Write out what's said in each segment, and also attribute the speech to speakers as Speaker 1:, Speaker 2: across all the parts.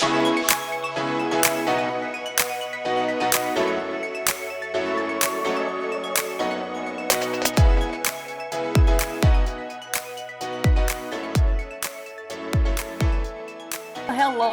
Speaker 1: Hello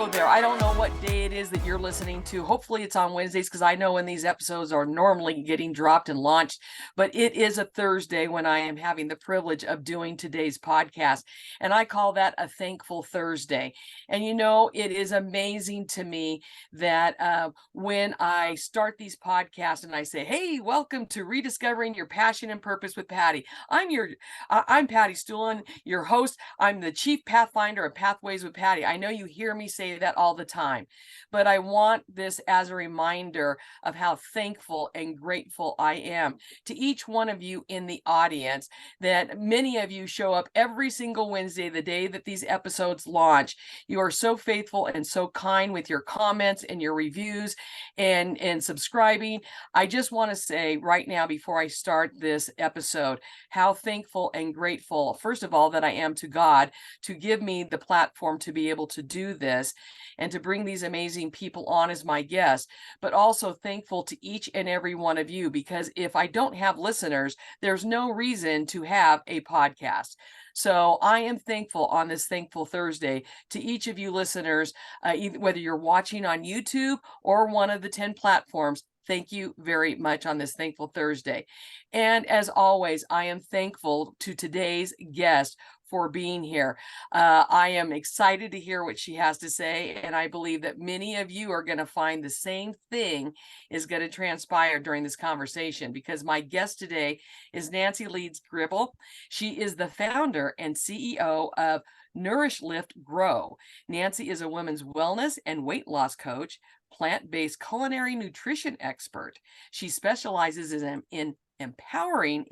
Speaker 1: there. I don't know what day it is that you're listening to. Hopefully it's on Wednesdays, because I know when these episodes are normally getting dropped and launched, but it is a Thursday when I am having the privilege of doing today's podcast. And I call that a Thankful Thursday. And you know, it is amazing to me that when I start these podcasts and I say, hey, welcome to Rediscovering Your Passion and Purpose with Patty. I'm Patty Stulin, your host. I'm the Chief Pathfinder of Pathways with Patty. I know you hear me say that all the time, but I want this as a reminder of how thankful and grateful I am to each one of you in the audience, that many of you show up every single Wednesday, the day that these episodes launch. You are so faithful and so kind with your comments and your reviews and subscribing. I just want to say right now, before I start this episode, how thankful and grateful, first of all, that I am to God to give me the platform to be able to do this and to bring these amazing people on as my guests, but also thankful to each and every one of you, because if I don't have listeners, there's no reason to have a podcast. So I am thankful on this Thankful Thursday to each of you listeners, whether you're watching on YouTube or one of the 10 platforms. Thank you very much on this Thankful Thursday. And as always, I am thankful to today's guest for being here. I am excited to hear what she has to say, and I believe that many of you are going to find the same thing is going to transpire during this conversation, because my guest today is Nancy Leeds Gribble. She is the founder and CEO of NourishLiftGrow. Nancy is a women's wellness and weight loss coach, plant-based culinary nutrition expert. She specializes in empowering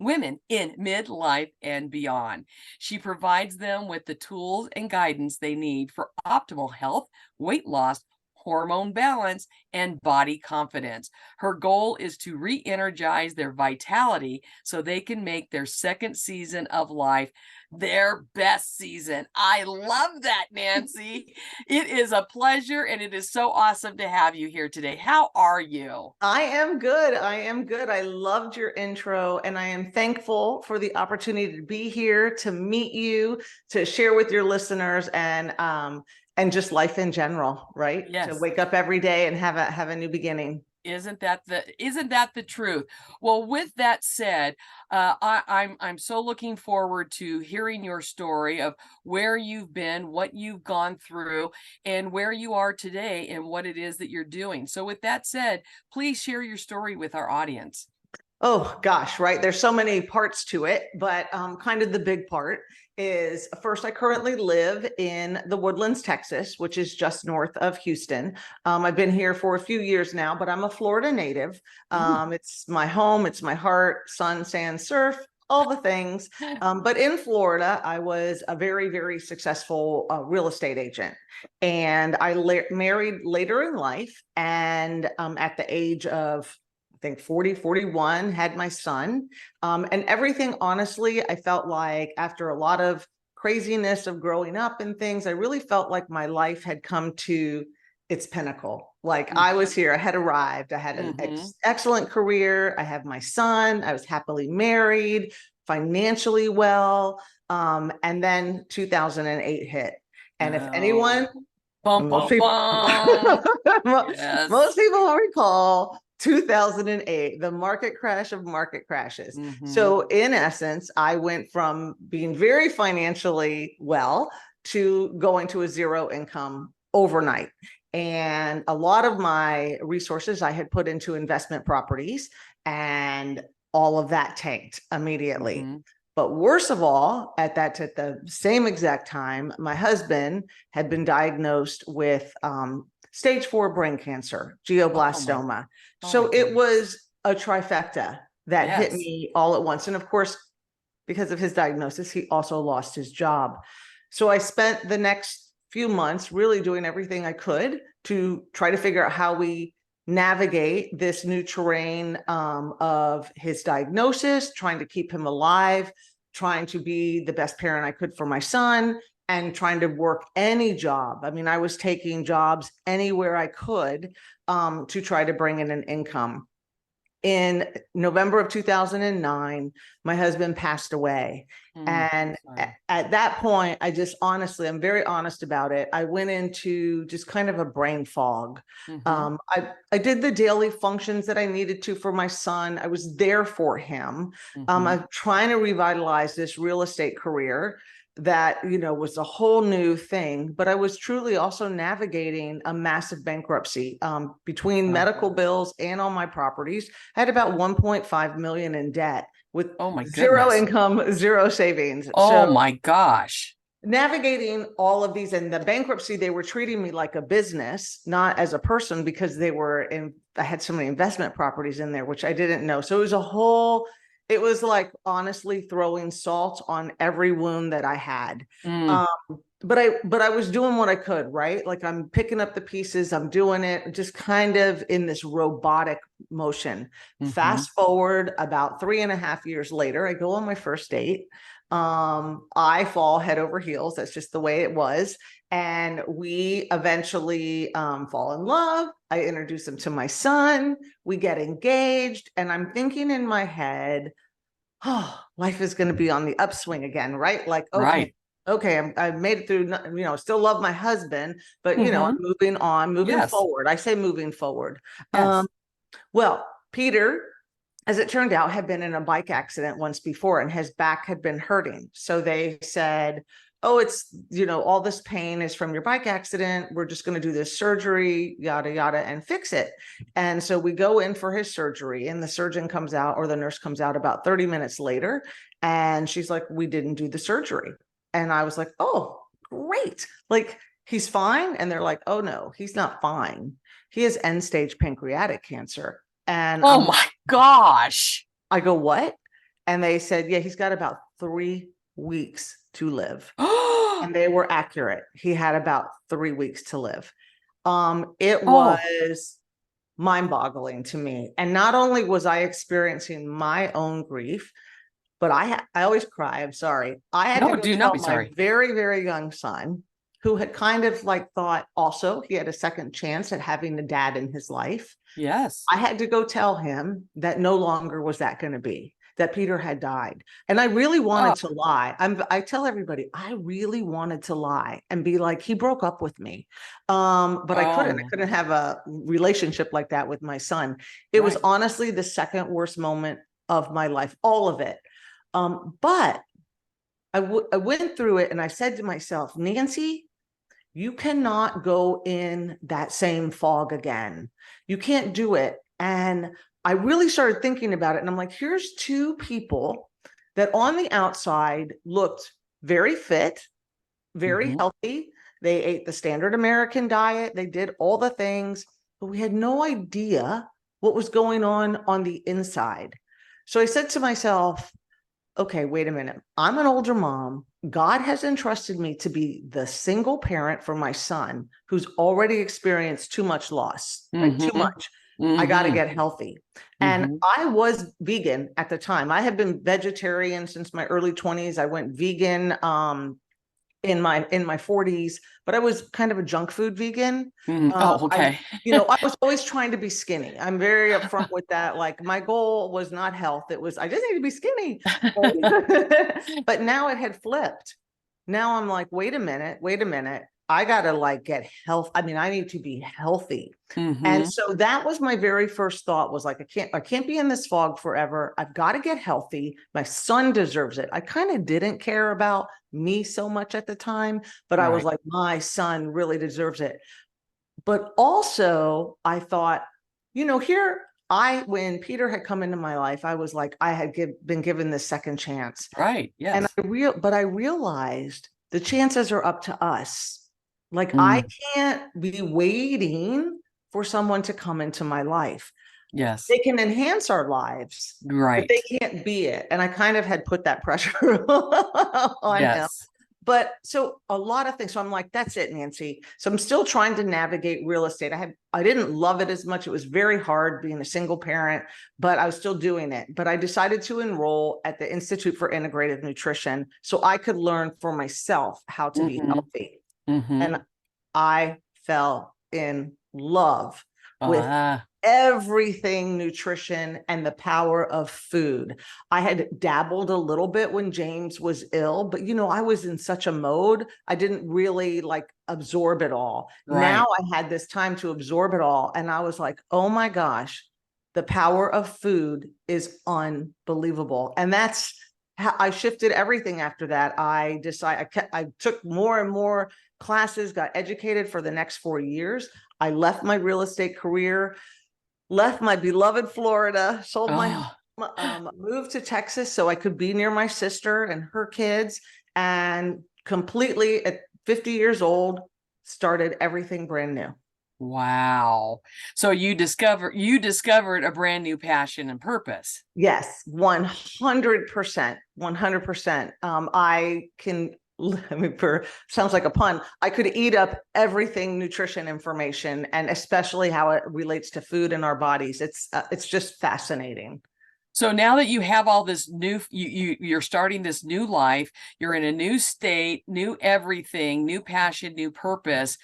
Speaker 1: women in midlife and beyond. She provides them with the tools and guidance they need for optimal health, weight loss, hormone balance, and body confidence. Her goal is to re-energize their vitality so they can make their second season of life their best season. I love that, Nancy. It is a pleasure, and it is so awesome to have you here today. How are you?
Speaker 2: I am good. I loved your intro, and I am thankful for the opportunity to be here, to meet you, to share with your listeners, and just life in general, right?
Speaker 1: Yes.
Speaker 2: To wake up every day and have a new beginning.
Speaker 1: Isn't that the truth? Well, with that said, I'm so looking forward to hearing your story of where you've been, what you've gone through, and where you are today, and what it is that you're doing. So with that said, please share your story with our audience.
Speaker 2: Oh gosh, right. There's so many parts to it, but kind of the big part is, first, I currently live in the Woodlands, Texas, which is just north of Houston. I've been here for a few years now, but I'm a Florida native. It's my home, it's my heart, sun, sand, surf, all the things. But in Florida, I was a very, very successful real estate agent. And I married later in life. And at the age of, I think 40, 41, had my son. And everything, honestly, I felt like after a lot of craziness of growing up and things, I really felt like my life had come to its pinnacle. Like I was here, I had arrived, I had an excellent career, I have my son, I was happily married, financially well. And then 2008 hit. And if anyone, most people will recall 2008, the market crash of market crashes. So in essence, I went from being very financially well to going to a zero income overnight. And a lot of my resources I had put into investment properties, and all of that tanked immediately. But worst of all, at the same exact time, my husband had been diagnosed with stage 4 brain cancer, glioblastoma. So it was a trifecta that hit me all at once. And of course, because of his diagnosis, he also lost his job. So I spent the next few months really doing everything I could to try to figure out how we navigate this new terrain of his diagnosis, trying to keep him alive, trying to be the best parent I could for my son, and trying to work any job. I mean, I was taking jobs anywhere I could to try to bring in an income. In November of 2009, my husband passed away. And at that point, I just honestly, I'm very honest about it. I went into just kind of a brain fog. I did the daily functions that I needed to for my son. I was there for him. I'm trying to revitalize this real estate career that, you know, was a whole new thing, but I was truly also navigating a massive bankruptcy between medical bills and on my properties. I had about 1.5 million in debt with zero income, zero savings.
Speaker 1: Oh my gosh.
Speaker 2: Navigating all of these, and the bankruptcy, they were treating me like a business, not as a person, because I had so many investment properties in there, which I didn't know. So it was like honestly throwing salt on every wound that I had. But I was doing what I could, right? Like I'm picking up the pieces, I'm doing it just kind of in this robotic motion. Fast forward about 3.5 years later, I go on my first date. I fall head over heels. That's just the way it was. And we eventually fall in love. I introduce him to my son. We get engaged. And I'm thinking in my head, oh, life is going to be on the upswing again, right? Like, okay, I've made it through, you know, still love my husband, but, you know, I'm moving on, moving forward. I say moving forward. Well, Peter, as it turned out, had been in a bike accident once before and his back had been hurting. So they said, oh, it's, you know, all this pain is from your bike accident. We're just going to do this surgery, yada, yada, and fix it. And so we go in for his surgery and the surgeon comes out, or the nurse comes out about 30 minutes later. And she's like, we didn't do the surgery. And I was like, oh, great. Like, he's fine. And they're like, oh no, he's not fine. He has end stage pancreatic cancer. And
Speaker 1: oh my gosh.
Speaker 2: I go, what? And they said, yeah, he's got about 3 weeks to live. And they were accurate. He had about 3 weeks to live. It was mind-boggling to me. And not only was I experiencing my own grief, but I always cry. I'm sorry. I had to go tell my very, very young son, who had kind of like thought also he had a second chance at having a dad in his life.
Speaker 1: Yes.
Speaker 2: I had to go tell him that no longer was that going to be, that Peter had died. And I really wanted to lie. I tell everybody, I really wanted to lie and be like, he broke up with me. But I couldn't have a relationship like that with my son. It was honestly the second worst moment of my life, all of it. But I went through it and I said to myself, Nancy, you cannot go in that same fog again. You can't do it. And I really started thinking about it. And I'm like, here's two people that on the outside looked very fit, very healthy. They ate the standard American diet. They did all the things, but we had no idea what was going on the inside. So I said to myself, okay, wait a minute. I'm an older mom. God has entrusted me to be the single parent for my son who's already experienced too much loss, like too much. I got to get healthy. And I was vegan at the time. I had been vegetarian since my early 20s. I went vegan in my 40s, but I was kind of a junk food vegan. I was always trying to be skinny. I'm very upfront with that. Like my goal was not health. It was, I just need to be skinny. But now it had flipped. Now I'm like, wait a minute. I got to like get health. I mean, I need to be healthy. And so that was my very first thought, was like, I can't be in this fog forever. I've got to get healthy. My son deserves it. I kind of didn't care about me so much at the time, but I was like, my son really deserves it. But also I thought, when Peter had come into my life, I was like, I had been given this second chance.
Speaker 1: Right. Yes.
Speaker 2: And I realized the chances are up to us. Like I can't be waiting for someone to come into my life.
Speaker 1: Yes.
Speaker 2: They can enhance our lives,
Speaker 1: right?
Speaker 2: But they can't be it. And I kind of had put that pressure on him. But so a lot of things. So I'm like, that's it, Nancy. So I'm still trying to navigate real estate. I didn't love it as much. It was very hard being a single parent, but I was still doing it. But I decided to enroll at the Institute for Integrative Nutrition so I could learn for myself how to be healthy. And I fell in love with everything nutrition and the power of food. I had dabbled a little bit when James was ill, but I was in such a mode. I didn't really like absorb it all.
Speaker 1: Right.
Speaker 2: Now I had this time to absorb it all. And I was like, oh my gosh, the power of food is unbelievable. And that's how I shifted everything after that. I took more and more classes, got educated for the next 4 years. I left my real estate career, left my beloved Florida, sold my home, moved to Texas so I could be near my sister and her kids, and completely at 50 years old, started everything brand new.
Speaker 1: Wow. So you discovered a brand new passion and purpose.
Speaker 2: Yes, 100%, 100%. Sounds like a pun. I could eat up everything nutrition information, and especially how it relates to food in our bodies. It's just fascinating.
Speaker 1: So now that you have all this new, you're starting this new life, you're in a new state, new everything, new passion, new purpose.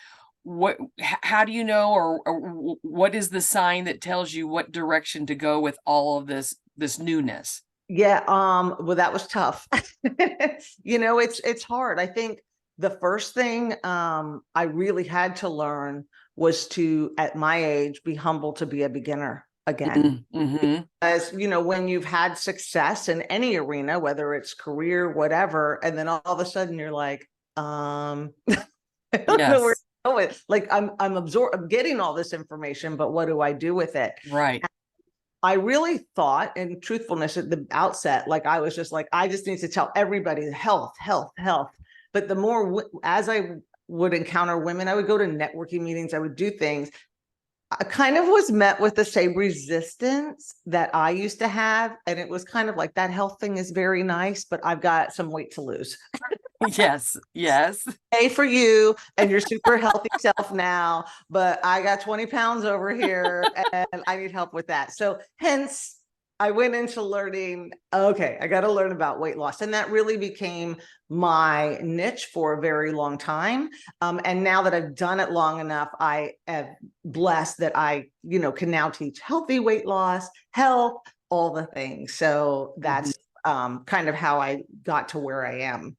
Speaker 1: How do you know, or what is the sign that tells you what direction to go with all of this newness?
Speaker 2: Yeah, well, that was tough. It's hard. I think the first thing I really had to learn was to, at my age, be humble to be a beginner again. As when you've had success in any arena, whether it's career, whatever, and then all of a sudden you're like, I don't know where to go with. Like I'm getting all this information, but what do I do with it?
Speaker 1: Right.
Speaker 2: I really thought, in truthfulness at the outset, like I was just like, I just need to tell everybody health, health, health. But the more, as I would encounter women, I would go to networking meetings, I would do things. I kind of was met with the same resistance that I used to have. And it was kind of like, that health thing is very nice, but I've got some weight to lose.
Speaker 1: Yes.
Speaker 2: Hey, for you and your super healthy self now, but I got 20 pounds over here and I need help with that. So hence I went into learning, okay, I got to learn about weight loss. And that really became my niche for a very long time. And now that I've done it long enough, I am blessed that I, can now teach healthy weight loss, health, all the things. So that's kind of how I got to where I am.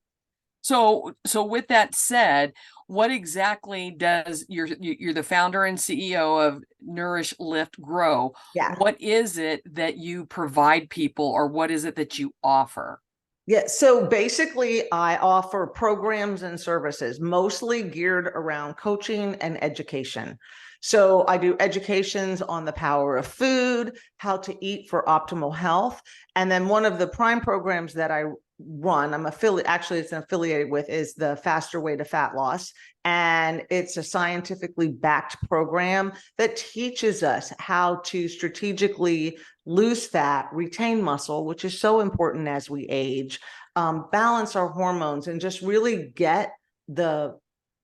Speaker 1: So with that said, what exactly does you're the founder and CEO of NourishLiftGrow.
Speaker 2: Yeah.
Speaker 1: What is it that you provide people, or what is it that you offer?
Speaker 2: Yeah. So basically I offer programs and services mostly geared around coaching and education. So I do educations on the power of food, how to eat for optimal health. And then one of the prime programs that I run, it's affiliated with, is the Faster Way to Fat Loss. And it's a scientifically backed program that teaches us how to strategically lose fat, retain muscle, which is so important as we age, balance our hormones, and just really get the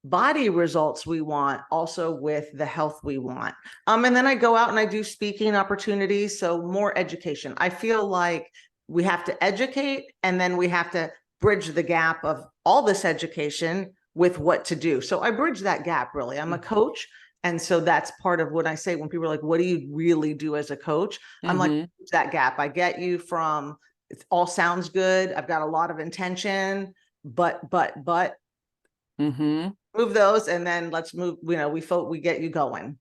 Speaker 2: body results we want, also with the health we want. And then I go out and I do speaking opportunities. So more education. I feel like we have to educate, and then we have to bridge the gap of all this education with what to do. So I bridge that gap, really. I'm a coach. And so that's part of what I say when people are like, what do you really do as a coach? I'm like, that gap. I get you from, it all sounds good. I've got a lot of intention, but move those, and then let's move, we get you going.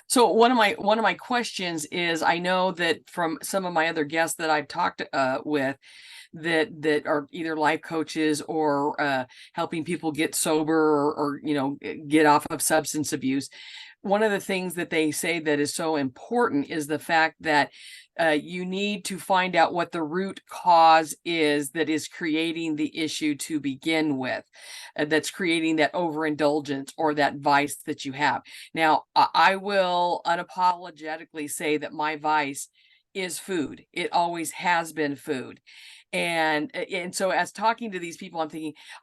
Speaker 1: So one of my questions is, I know that from some of my other guests that I've talked with that are either life coaches or helping people get sober or get off of substance abuse. One of the things that they say that is so important is the fact that you need to find out what the root cause is that is creating the issue to begin with, that's creating that overindulgence or that vice that you have. Now, I will unapologetically say that my vice is food. It always has been food. And so as talking to these people,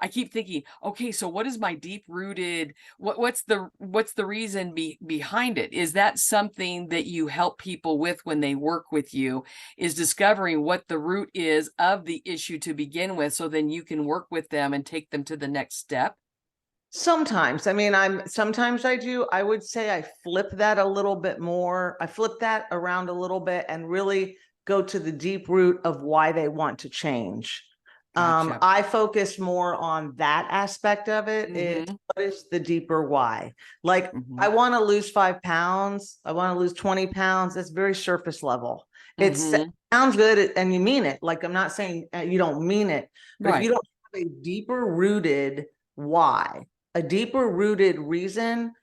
Speaker 1: I keep thinking, okay, so what is my deep rooted, what's the reason behind it? Is that something that you help people with when they work with you, is discovering what the root is of the issue to begin with, so then you can work with them and take them to the next step?
Speaker 2: Sometimes, I mean, sometimes I do. I would say I flip that a little bit more. I flip that around a little bit and really go to the deep root of why they want to change.
Speaker 1: Gotcha.
Speaker 2: I focus more on that aspect of it. Is
Speaker 1: Mm-hmm.
Speaker 2: what is the deeper why? Like,
Speaker 1: Mm-hmm.
Speaker 2: I want to lose 5 pounds. I want to lose 20 pounds. That's very surface level. It
Speaker 1: Mm-hmm.
Speaker 2: sounds good and you mean it. Like, I'm not saying you don't mean it, but if you
Speaker 1: Right.
Speaker 2: don't have a deeper rooted why, a deeper rooted reason,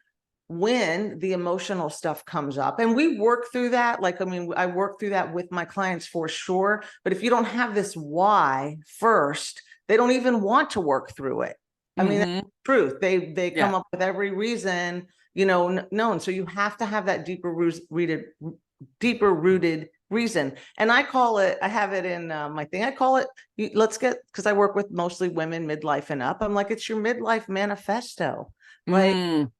Speaker 2: when the emotional stuff comes up, and we work through that. Like, I mean, I work through that with my clients for sure. But if you don't have this why first, they don't even want to work through it. I mean, that's
Speaker 1: Mm-hmm.
Speaker 2: the truth. They
Speaker 1: Yeah.
Speaker 2: come up with every reason, known. So you have to have that deeper rooted reason. And I call it, I have it in my thing. I call it, because I work with mostly women midlife and up. I'm like, it's your midlife manifesto. Like,
Speaker 1: Mm.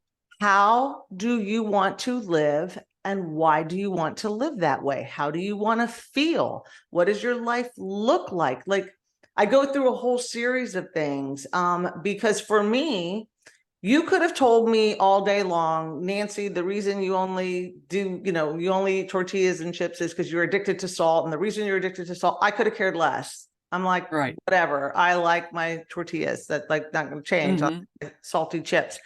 Speaker 2: how do you want to live? And why do you want to live that way? How do you want to feel? What does your life look like? Like, I go through a whole series of things because for me, you could have told me all day long, Nancy, the reason you only you only eat tortillas and chips is because you're addicted to salt. And the reason you're addicted to salt, I could have cared less. I'm like,
Speaker 1: Right.
Speaker 2: whatever. I like my tortillas. That's like not going to change. I
Speaker 1: Mm-hmm.
Speaker 2: like salty chips.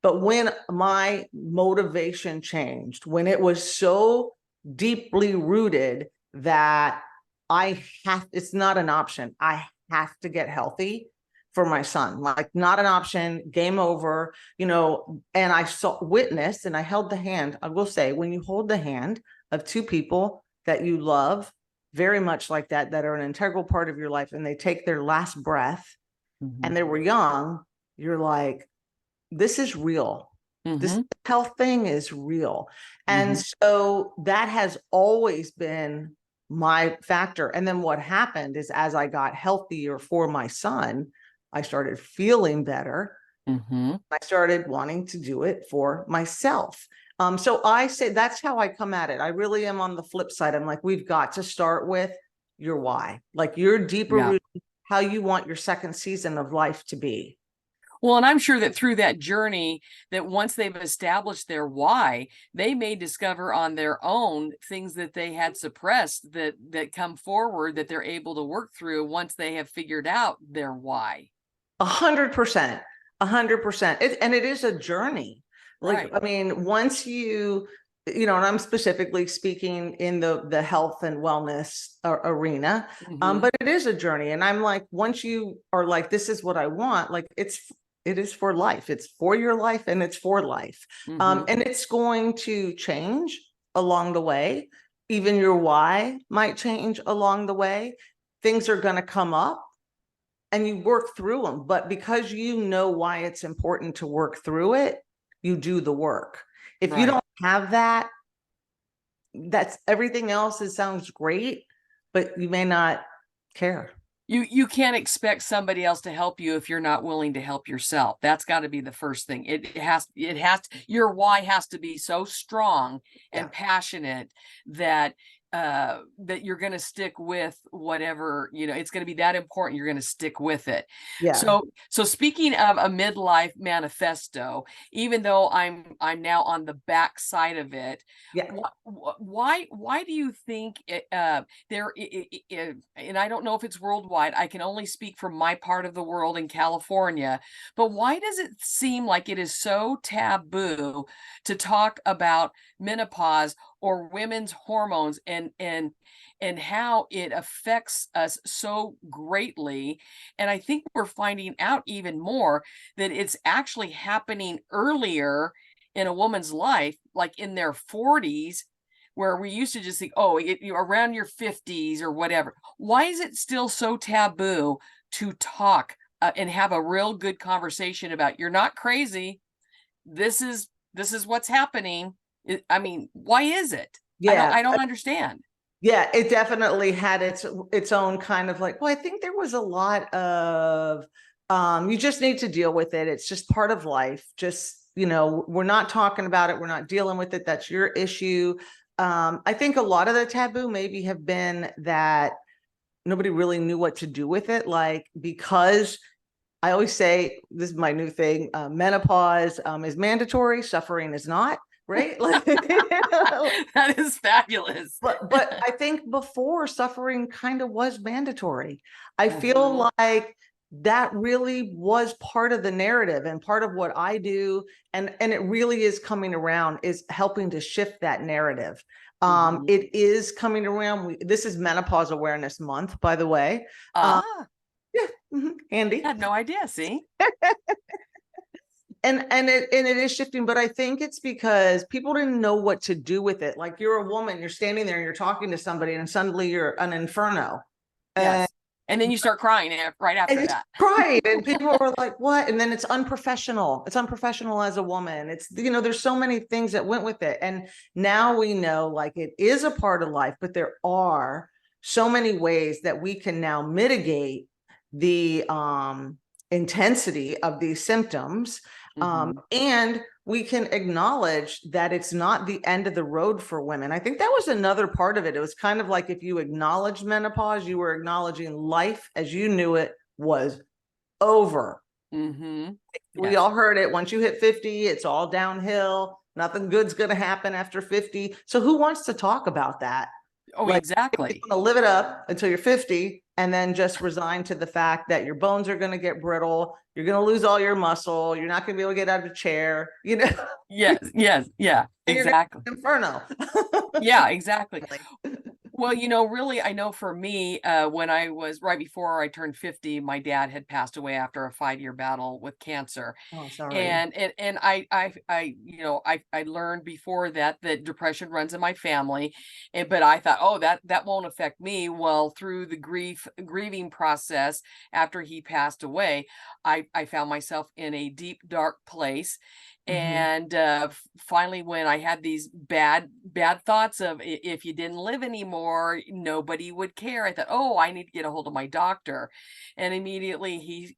Speaker 2: But when my motivation changed, when it was so deeply rooted that it's not an option. I have to get healthy for my son, like, not an option, game over, and I witnessed, and I held the hand. I will say, when you hold the hand of two people that you love very much like that are an integral part of your life, and they take their last breath
Speaker 1: Mm-hmm.
Speaker 2: and they were young, you're like, this is real. This
Speaker 1: Mm-hmm.
Speaker 2: health thing is real. And
Speaker 1: Mm-hmm.
Speaker 2: so that has always been my factor. And then what happened is, as I got healthier for my son, I started feeling better.
Speaker 1: Mm-hmm.
Speaker 2: I started wanting to do it for myself. So I say that's how I come at it. I really am on the flip side. I'm like, we've got to start with your why, like your deeper
Speaker 1: Yeah.
Speaker 2: root, how you want your second season of life to be.
Speaker 1: Well, and I'm sure that through that journey, that once they've established their why, they may discover on their own things that they had suppressed that come forward, that they're able to work through once they have figured out their why.
Speaker 2: 100%, 100%. And it is a journey. Like,
Speaker 1: Right.
Speaker 2: I mean, once and I'm specifically speaking in the health and wellness arena,
Speaker 1: Mm-hmm.
Speaker 2: but it is a journey. And I'm like, once you are like, this is what I want, like, it is for life. It's for your life and it's for life.
Speaker 1: Mm-hmm.
Speaker 2: And it's going to change along the way. Even your why might change along the way. Things are going to come up and you work through them. But because you know why it's important to work through it, you do the work. If you
Speaker 1: Right.
Speaker 2: don't have that, that's everything else. It sounds great, but you may not care.
Speaker 1: You can't expect somebody else to help you if you're not willing to help yourself. That's got to be the first thing. Your why has to be so strong
Speaker 2: Yeah.
Speaker 1: and passionate that that you're going to stick with whatever, it's going to be that important. You're going to stick with it.
Speaker 2: Yeah.
Speaker 1: So speaking of a midlife manifesto, even though I'm now on the back side of it,
Speaker 2: Yeah.
Speaker 1: why do you think and I don't know if it's worldwide, I can only speak from my part of the world in California, but why does it seem like it is so taboo to talk about menopause or women's hormones and how it affects us so greatly? And I think we're finding out even more that it's actually happening earlier in a woman's life, like in their 40s, where we used to just think, oh, around your 50s or whatever. Why is it still so taboo to talk and have a real good conversation about, you're not crazy, this is what's happening? I mean, why is it?
Speaker 2: Yeah.
Speaker 1: I don't understand.
Speaker 2: Yeah, it definitely had its own kind of like, well, I think there was a lot of you just need to deal with it. It's just part of life. Just, we're not talking about it, we're not dealing with it. That's your issue. I think a lot of the taboo maybe have been that nobody really knew what to do with it. Like, because I always say, this is my new thing, menopause is mandatory, suffering is not, right? Like,
Speaker 1: That is fabulous.
Speaker 2: but I think before, suffering kind of was mandatory. I
Speaker 1: Mhm.
Speaker 2: feel like that really was part of the narrative and part of what I do. And it really is coming around, is helping to shift that narrative.
Speaker 1: Mhm.
Speaker 2: It is coming around. This is Menopause Awareness Month, by the way. Um,
Speaker 1: Ah,
Speaker 2: yeah,
Speaker 1: I
Speaker 2: handy.
Speaker 1: had no idea. See?
Speaker 2: And it is shifting, but I think it's because people didn't know what to do with it. Like, you're a woman, you're standing there and you're talking to somebody, and suddenly you're an inferno. And
Speaker 1: Yes. And then you start crying right
Speaker 2: I
Speaker 1: after
Speaker 2: just
Speaker 1: that.
Speaker 2: cried, and people were like, what? And then it's unprofessional. It's unprofessional as a woman. It's, there's so many things that went with it. And now we know, like, it is a part of life, but there are so many ways that we can now mitigate the intensity of these symptoms.
Speaker 1: Mhm.
Speaker 2: And we can acknowledge that it's not the end of the road for women. I think that was another part of it. It was kind of like, if you acknowledge menopause, you were acknowledging life as you knew it was over.
Speaker 1: Mhm.
Speaker 2: We
Speaker 1: Yes.
Speaker 2: all heard it. Once you hit 50, it's all downhill. Nothing good's going to happen after 50. So who wants to talk about that?
Speaker 1: Oh,
Speaker 2: Like, you
Speaker 1: exactly.
Speaker 2: want to live it up until you're 50 and then just resign to the fact that your bones are going to get brittle. You're going to lose all your muscle. You're not going to be able to get out of a chair,
Speaker 1: Yes, yes, yeah,
Speaker 2: and you're going
Speaker 1: exactly.
Speaker 2: to inferno.
Speaker 1: Yeah, exactly. Well, really, I know for me, when I was right before I turned 50, my dad had passed away after a 5-year battle with cancer.
Speaker 2: Oh, sorry.
Speaker 1: And I learned before that depression runs in my family, but I thought, oh, that won't affect me. Well, through the grieving process after he passed away, I found myself in a deep, dark place.
Speaker 2: Mhm.
Speaker 1: And finally, when I had these bad thoughts of, if you didn't live anymore, nobody would care, I thought, oh, I need to get a hold of my doctor. And immediately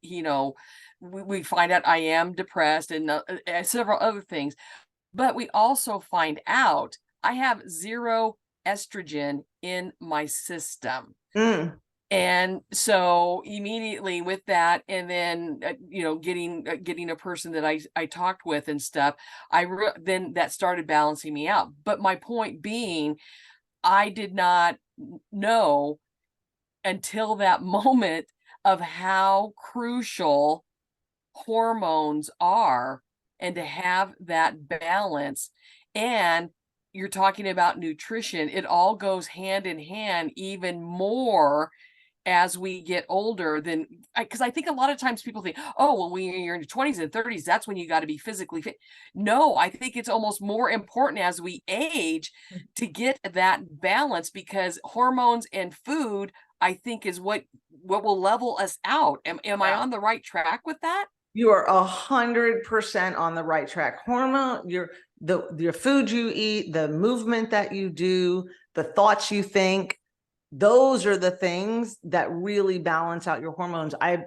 Speaker 1: we find out I am depressed, and several other things. But we also find out I have zero estrogen in my system.
Speaker 2: Mm.
Speaker 1: And so immediately with that, and then getting a person that I talked with and stuff, then that started balancing me out. But my point being, I did not know until that moment of how crucial hormones are, and to have that balance. And you're talking about nutrition, it all goes hand in hand even more as we get older. Than because I think a lot of times people think, oh, well, when you're in your 20s and 30s, that's when you got to be physically fit. No, I think it's almost more important as we age to get that balance, because hormones and food, I think, is what will level us out. Am I
Speaker 2: Yeah.
Speaker 1: on the right track with that?
Speaker 2: You are 100% on the right track. Hormone, your food you eat, the movement that you do, the thoughts you think, those are the things that really balance out your hormones. I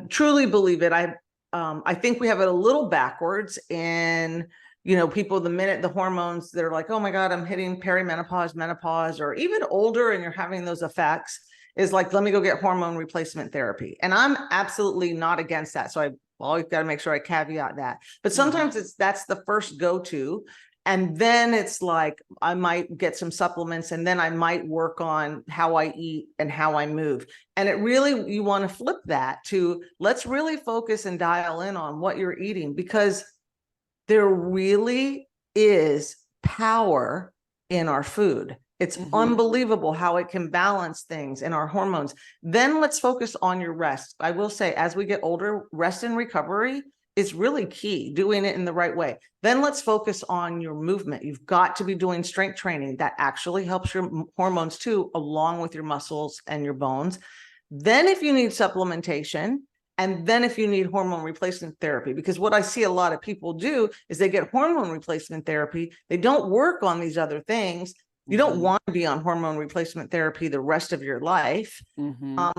Speaker 2: truly believe it. I think we have it a little backwards in, people, the minute the hormones, they're like, oh my God, I'm hitting perimenopause, menopause, or even older, and you're having those effects, is like, let me go get hormone replacement therapy. And I'm absolutely not against that. So I always got to make sure I caveat that. But sometimes that's the first go-to. And then it's like, I might get some supplements, and then I might work on how I eat and how I move. And it really, you want to flip that to, let's really focus and dial in on what you're eating, because there really is power in our food. It's unbelievable how it can balance things in our hormones. Then let's focus on your rest. I will say, as we get older, rest and recovery is really key, doing it in the right way. Then let's focus on your movement. You've got to be doing strength training. That actually helps your hormones too, along with your muscles and your bones. Then if you need supplementation, and then if you need hormone replacement therapy, because what I see a lot of people do is they get hormone replacement therapy, they don't work on these other things, You don't want to be on hormone replacement therapy the rest of your life. And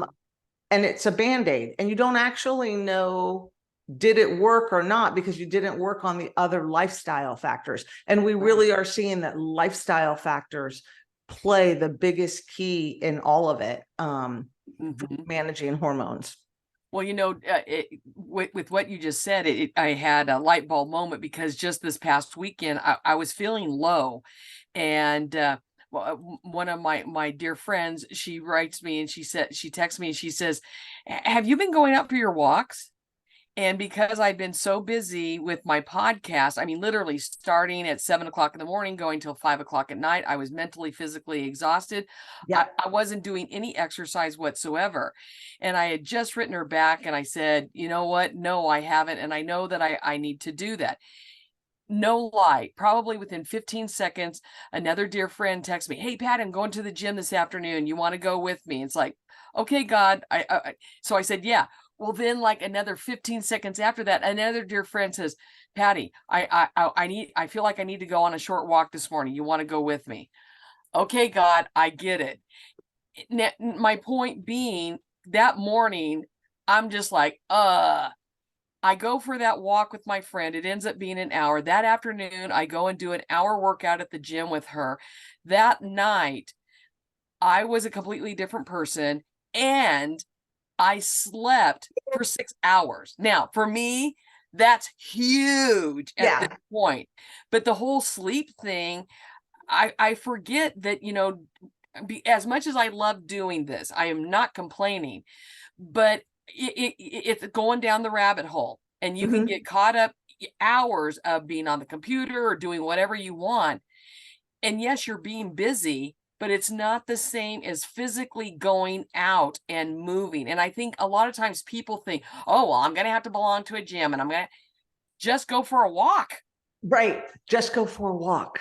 Speaker 2: it's a Band-Aid, and you don't actually know, did it work or not, because you didn't work on the other lifestyle factors. And we really are seeing that lifestyle factors play the biggest key in all of it, managing hormones.
Speaker 1: Well, with what you just said, I had a light bulb moment, because just this past weekend, I was feeling low. And one of my dear friends, she writes me and she texts me and she says, have you been going out for your walks? And because I'd been so busy with my podcast, I mean, literally starting at 7 o'clock in the morning, going till 5 o'clock at night, I was mentally, physically exhausted.
Speaker 2: Yeah.
Speaker 1: I wasn't doing any exercise whatsoever. And I had just written her back and I said, you know what? No, I haven't. And I know that I need to do that. No lie, probably within 15 seconds, another dear friend texts me, hey, Pat, I'm going to the gym this afternoon. You want to go with me? It's like, okay, God. So I said, yeah. Well, then like another 15 seconds after that, another dear friend says, Patty, I feel like I need to go on a short walk this morning. You want to go with me? Okay, God, I get it. My point being, that morning, I'm just like, I go for that walk with my friend. It ends up being an hour. That afternoon, I go and do an hour workout at the gym with her. That night, I was a completely different person, and I slept for 6 hours. Now, for me, that's huge at this point. But the whole sleep thing, I forget that, as much as I love doing this, I am not complaining, but it's going down the rabbit hole, and you can get caught up hours of being on the computer or doing whatever you want. And yes, you're being busy, but it's not the same as physically going out and moving. And I think a lot of times people think, oh, well, I'm going to have to belong to a gym, and I'm going to just go for a walk.
Speaker 2: Right. Just go for a walk.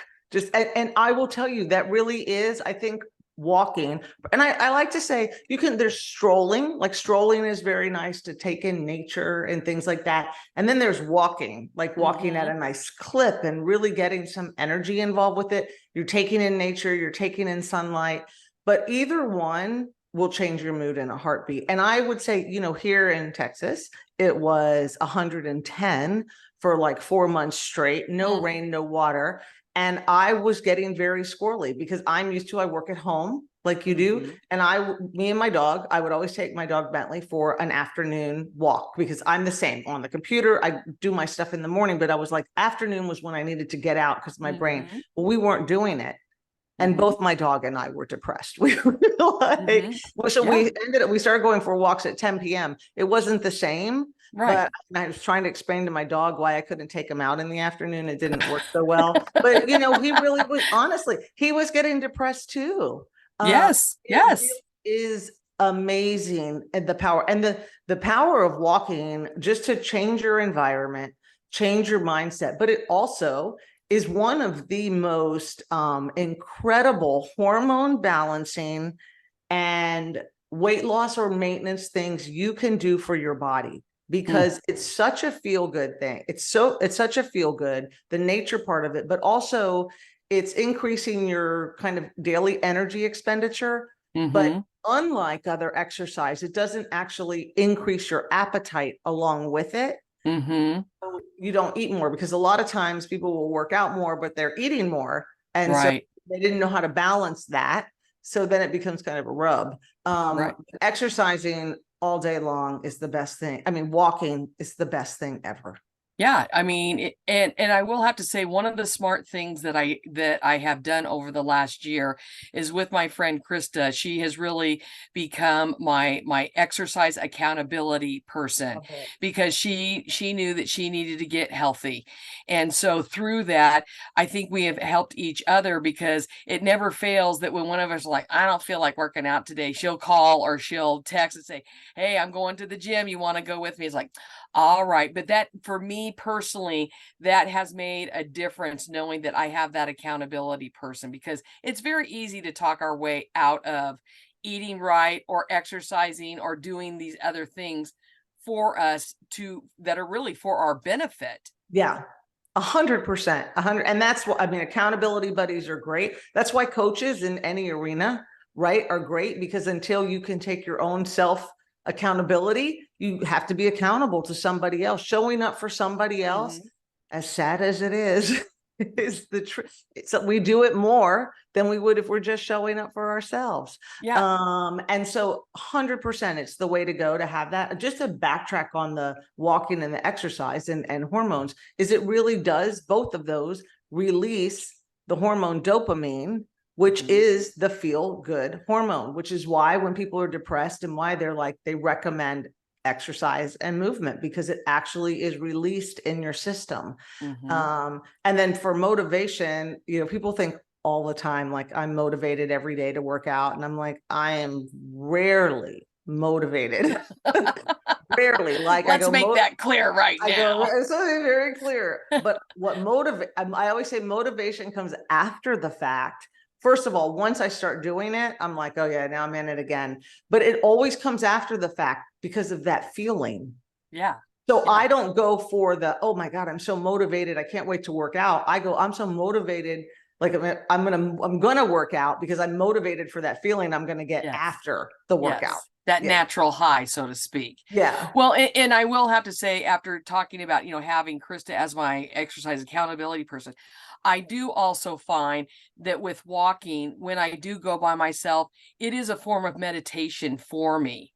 Speaker 2: And I will tell you, that really is, I think, walking. And I like to say, there's strolling. Like, strolling is very nice to take in nature and things like that. And then there's walking, like walking at a nice clip and really getting some energy involved with it. You're taking in nature, you're taking in sunlight, but either one will change your mood in a heartbeat. And I would say, here in Texas, it was 110 for like 4 months straight, no rain, no water. And I was getting very squirrely, because I work at home like you do. And me and my dog, I would always take my dog Bentley for an afternoon walk, because I'm the same on the computer. I do my stuff in the morning, but I was like, afternoon was when I needed to get out, because my brain, well, we weren't doing it. And both my dog and I were depressed. We were like, we started going for walks at 10 p.m. It wasn't the same. Right. But I was trying to explain to my dog why I couldn't take him out in the afternoon. It didn't work so well. But, he really was, honestly, he was getting depressed too.
Speaker 1: Yes. Yes.
Speaker 2: It is amazing. And the power of walking, just to change your environment, change your mindset. But it also is one of the most incredible hormone balancing and weight loss or maintenance things you can do for your body, because it's such a feel-good thing. It's such a feel-good, the nature part of it, but also it's increasing your kind of daily energy expenditure. But unlike other exercise, it doesn't actually increase your appetite along with it. So you don't eat more, because a lot of times people will work out more, but they're eating more. And so they didn't know how to balance that. So then it becomes kind of a rub. Exercising all day long is the best thing. I mean, walking is the best thing ever.
Speaker 1: Yeah, I mean, and I will have to say, one of the smart things that I have done over the last year is with my friend Krista. She has really become my exercise accountability person, because she knew that she needed to get healthy. And so through that, I think we have helped each other, because it never fails that when one of us is like, I don't feel like working out today, she'll call or she'll text and say, hey, I'm going to the gym. You want to go with me? It's like, all right. But that, for me personally, that has made a difference, knowing that I have that accountability person, because it's very easy to talk our way out of eating right or exercising or doing these other things for us that are really for our benefit.
Speaker 2: Yeah. 100%, 100. And that's what I mean. Accountability buddies are great. That's why coaches in any arena, right, are great, because until you can take your own self accountability, you have to be accountable to somebody else. Showing up for somebody else, as sad as it is, is the truth. So we do it more than we would if we're just showing up for ourselves.
Speaker 1: Yeah.
Speaker 2: And so 100% it's the way to go to have that. Just to backtrack on the walking and the exercise and hormones, is it really does both of those release the hormone dopamine, which is the feel good hormone, which is why when people are depressed and why they're like, they recommend exercise and movement, because it actually is released in your system. And then for motivation, you know, people think all the time, like, I'm motivated every day to work out. And I'm like, I am rarely motivated. Rarely. Like,
Speaker 1: let's make that clear right now.
Speaker 2: It's very clear. But what I always say motivation comes after the fact. First of all, once I start doing it, I'm like, oh yeah, now I'm in it again. But it always comes after the fact because of that feeling.
Speaker 1: Yeah.
Speaker 2: So I don't go for the, oh my God, I'm so motivated, I can't wait to work out. I go, I'm so motivated, like I'm gonna work out because I'm motivated for that feeling I'm gonna get after the workout.
Speaker 1: That natural high, so to speak.
Speaker 2: Yeah.
Speaker 1: Well, and I will have to say, after talking about, you know, having Krista as my exercise accountability person, I do also find that with walking, when I do go by myself, it is a form of meditation for me.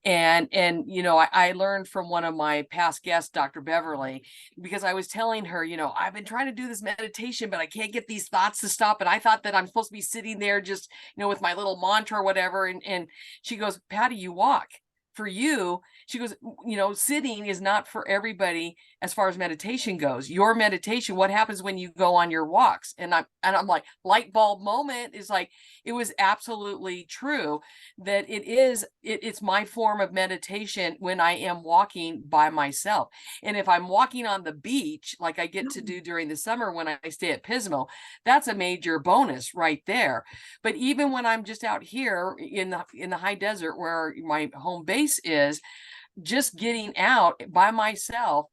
Speaker 1: And you know, I learned from one of my past guests, Dr. Beverly, because I was telling her, you know, I've been trying to do this meditation, but I can't get these thoughts to stop. And I thought that I'm supposed to be sitting there just, you know, with my little mantra or whatever. And she goes, Patty, you walk. For you, she goes, you know, sitting is not for everybody as far as meditation goes. Your meditation, what happens when you go on your walks? And I'm like, light bulb moment is like, it was absolutely true that it's my form of meditation when I am walking by myself. And if I'm walking on the beach, like I get to do during the summer when I stay at Pismo, that's a major bonus right there. But even when I'm just out here in the high desert where my home base is, just getting out by myself,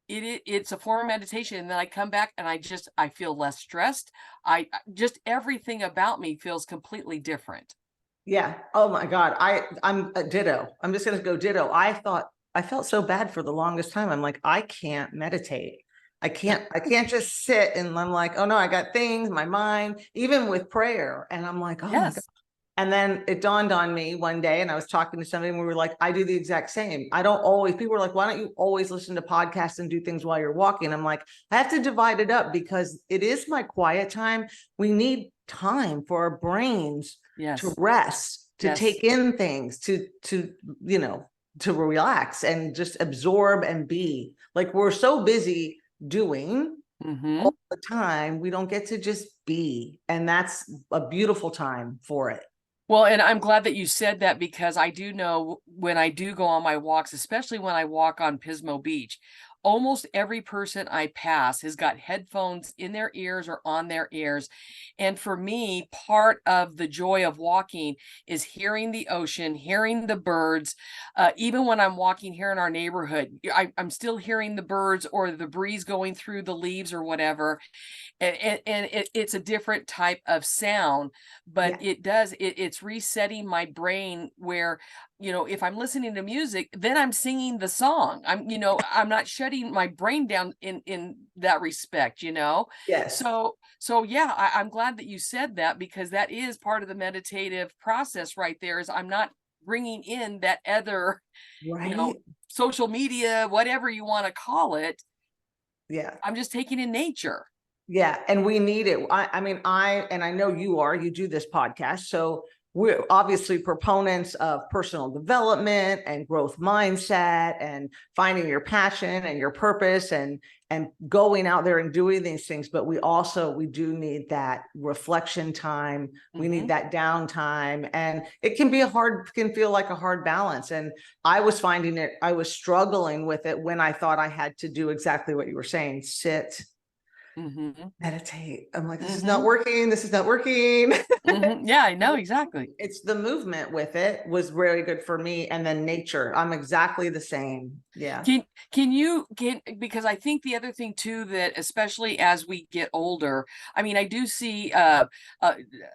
Speaker 1: it's a form of meditation. And then I come back and I feel less stressed. I just, everything about me feels completely different.
Speaker 2: Yeah. Oh my God. I'm a ditto. I'm just going to go ditto. I felt so bad for the longest time. I'm like, I can't meditate. I can't just sit and I'm like, oh no, I got things, my mind, even with prayer. And I'm like, oh my God. And then it dawned on me one day, and I was talking to somebody and we were like, I do the exact same. I don't always, people were like, why don't you always listen to podcasts and do things while you're walking? I'm like, I have to divide it up because it is my quiet time. We need time for our brains to rest, to take in things, to, you know, to relax and just absorb and be. Like, we're so busy doing all the time, we don't get to just be. And that's a beautiful time for it.
Speaker 1: Well, and I'm glad that you said that, because I do know when I do go on my walks, especially when I walk on Pismo Beach, almost every person I pass has got headphones in their ears or on their ears. And for me, part of the joy of walking is hearing the ocean, hearing the birds. Even when I'm walking here in our neighborhood, I'm still hearing the birds or the breeze going through the leaves or whatever. And it's a different type of sound, but it's resetting my brain where, you know, if I'm listening to music, then I'm singing the song. I'm not shutting my brain down in that respect, you know?
Speaker 2: Yes.
Speaker 1: So yeah, I'm glad that you said that, because that is part of the meditative process right there, is I'm not bringing in that other, you know, social media, whatever you want to call it.
Speaker 2: Yeah.
Speaker 1: I'm just taking in nature.
Speaker 2: Yeah. And we need it. I mean, I know you do this podcast. So we're obviously proponents of personal development and growth mindset and finding your passion and your purpose and going out there and doing these things. But we do need that reflection time. We need that downtime, and it can feel like a hard balance. And I was struggling with it when I thought I had to do exactly what you were saying, sit, meditate. I'm like, this is not
Speaker 1: Mm-hmm.
Speaker 2: working. This is not working.
Speaker 1: Mm-hmm. Yeah, I know exactly.
Speaker 2: It's the movement with it was very good for me. And then nature, I'm exactly the same. Yeah.
Speaker 1: Can because I think the other thing too, that especially as we get older, I mean, I do see uh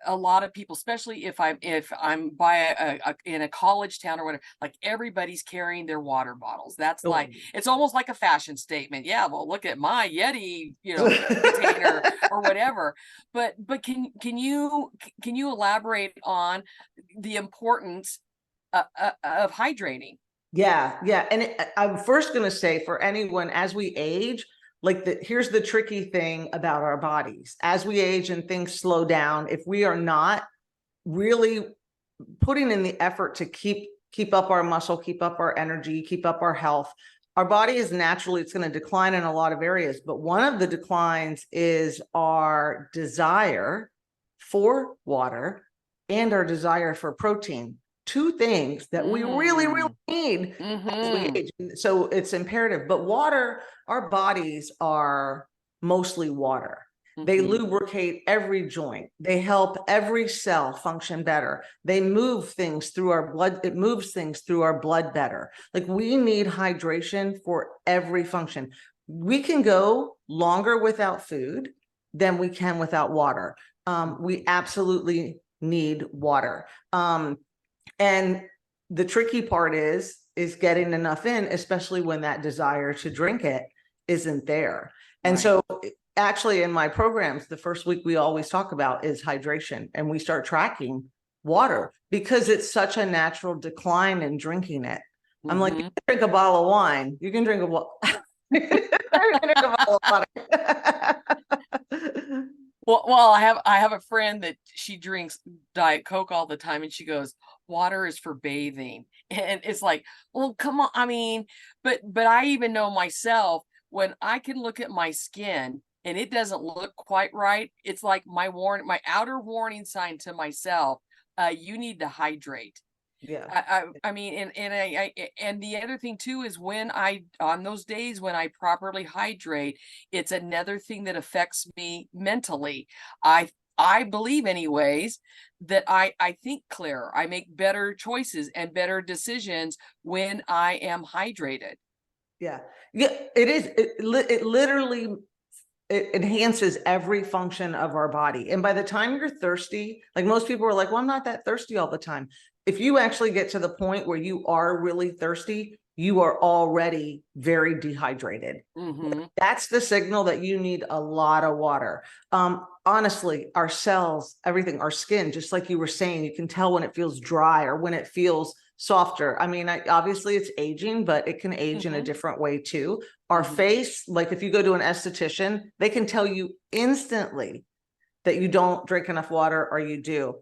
Speaker 1: a lot of people, especially if I'm by in a college town or whatever, like everybody's carrying their water bottles. That's
Speaker 2: Oh.
Speaker 1: like, it's almost like a fashion statement. Yeah, well, look at my Yeti, container or whatever. But can you elaborate on the importance of hydrating?
Speaker 2: Yeah, yeah. And I'm first going to say for anyone as we age, like here's the tricky thing about our bodies. As we age and things slow down, if we are not really putting in the effort to keep up our muscle, keep up our energy, keep up our health, our body is naturally, it's going to decline in a lot of areas. But one of the declines is our desire for water and our desire for protein. Two things that we really, really need as we age. So it's imperative. But water, our bodies are mostly water. They lubricate every joint. They help every cell function better. They move things through our blood. It moves things through our blood better. Like we need hydration for every function. We can go longer without food than we can without water. We absolutely need water. And the tricky part is getting enough in, especially when that desire to drink it isn't there. And so actually in my programs, the first week we always talk about is hydration, and we start tracking water because it's such a natural decline in drinking it. I'm like, you can drink a bottle of wine, you can drink a bottle of water.
Speaker 1: Well, I have a friend that she drinks Diet Coke all the time, and she goes, "Water is for bathing." And it's like, well, come on. I mean, but I even know myself, when I can look at my skin and it doesn't look quite right, it's like my outer warning sign to myself, you need to hydrate.
Speaker 2: Yeah.
Speaker 1: I mean, and the other thing too is when on those days when I properly hydrate, it's another thing that affects me mentally. I believe anyways that I think clearer. I make better choices and better decisions when I am hydrated.
Speaker 2: Yeah. Yeah, it is. It literally it enhances every function of our body. And by the time you're thirsty, like most people are like, well, I'm not that thirsty all the time. If you actually get to the point where you are really thirsty, you are already very dehydrated. That's the signal that you need a lot of water. Honestly, our cells, everything, our skin, just like you were saying, you can tell when it feels dry or when it feels softer. I mean, obviously it's aging, but it can age in a different way too. Our face, like if you go to an esthetician, they can tell you instantly that you don't drink enough water or you do.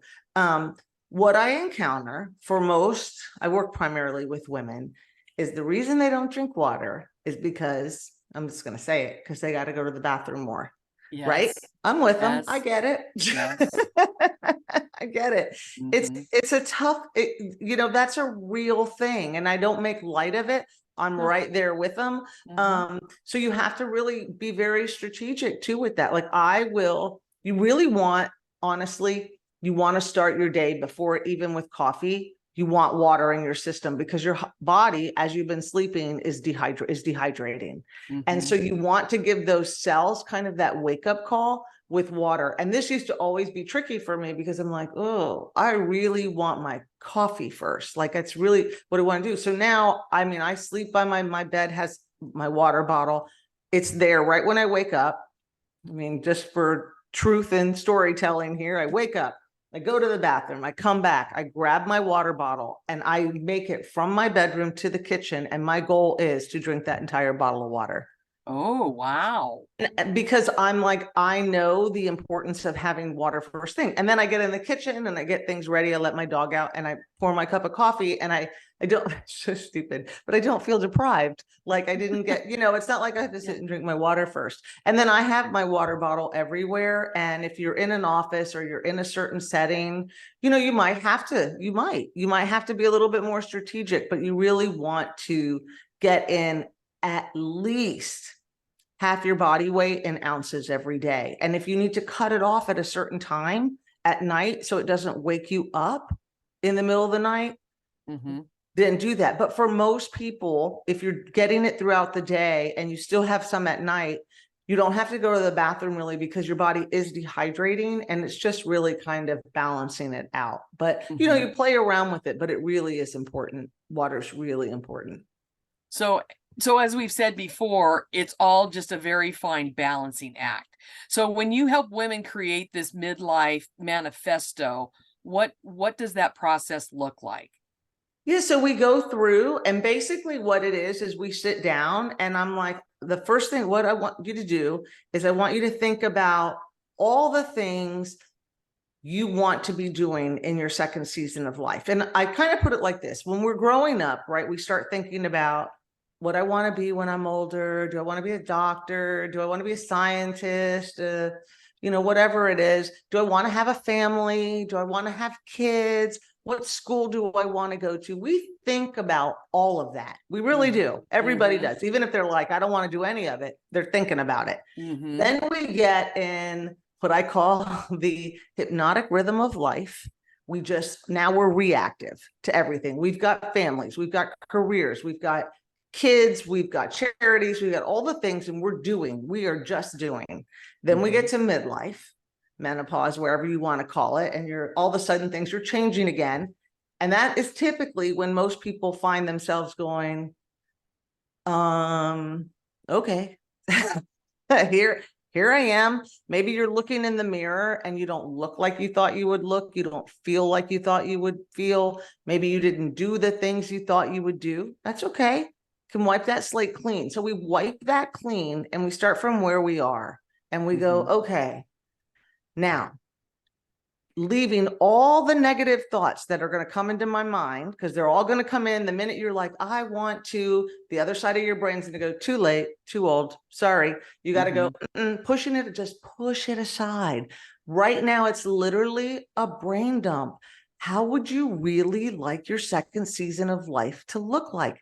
Speaker 2: What I encounter for most, I work primarily with women, is the reason they don't drink water is because, I'm just going to say it, because they got to go to the bathroom more. Yes. Right? I'm with them. I get it. Yes. I get it. It's a tough, that's a real thing. And I don't make light of it. I'm right there with them. So you have to really be very strategic too with that. Like you really want, honestly, you want to start your day before, even with coffee, you want water in your system because your body, as you've been sleeping, is dehydrating. And so you want to give those cells kind of that wake up call with water. And this used to always be tricky for me because I'm like, oh, I really want my coffee first. Like, it's really what I want to do. So now, I mean, I sleep by my bed has my water bottle. It's there right when I wake up. I mean, just for truth and storytelling here, I wake up, I go to the bathroom, I come back, I grab my water bottle, and I make it from my bedroom to the kitchen. And my goal is to drink that entire bottle of water.
Speaker 1: Oh, wow.
Speaker 2: Because I'm like, I know the importance of having water first thing. And then I get in the kitchen and I get things ready. I let my dog out and I pour my cup of coffee, and I don't, it's so stupid, but I don't feel deprived. Like I didn't get, it's not like I have to sit and drink my water first. And then I have my water bottle everywhere. And if you're in an office or you're in a certain setting, you might have to be a little bit more strategic, but you really want to get in at least half your body weight in ounces every day. And if you need to cut it off at a certain time at night so it doesn't wake you up in the middle of the night, then do that. But for most people, if you're getting it throughout the day and you still have some at night, you don't have to go to the bathroom really, because your body is dehydrating, and it's just really kind of balancing it out. But you know, you play around with it, but it really is important. Water's really important.
Speaker 1: So as we've said before, it's all just a very fine balancing act. So when you help women create this midlife manifesto, what does that process look like?
Speaker 2: Yeah, so we go through, and basically what it is we sit down, and I'm like, the first thing, what I want you to do is I want you to think about all the things you want to be doing in your second season of life. And I kind of put it like this: when we're growing up, right, we start thinking about what I want to be when I'm older. Do I want to be a doctor? Do I want to be a scientist? You know, whatever it is. Do I want to have a family? Do I want to have kids? What school do I want to go to? We think about all of that. We really do. Everybody does. Even if they're like, I don't want to do any of it, they're thinking about it. Then we get in what I call the hypnotic rhythm of life. Now we're reactive to everything. We've got families, we've got careers, we've got kids, we've got charities, we've got all the things, and we are just doing. Then we get to midlife, menopause, wherever you want to call it, and you're all of a sudden things are changing again. And that is typically when most people find themselves going, okay, here I am. Maybe you're looking in the mirror and you don't look like you thought you would look. You don't feel like you thought you would feel. Maybe you didn't do the things you thought you would do. That's okay. You can wipe that slate clean. So we wipe that clean and we start from where we are, and we go, okay, now, leaving all the negative thoughts that are going to come into my mind, because they're all going to come in the minute you're like, I want to, the other side of your brain's going to go, too late, too old, sorry. You got to go, pushing it, just push it aside. Right now, it's literally a brain dump. How would you really like your second season of life to look like?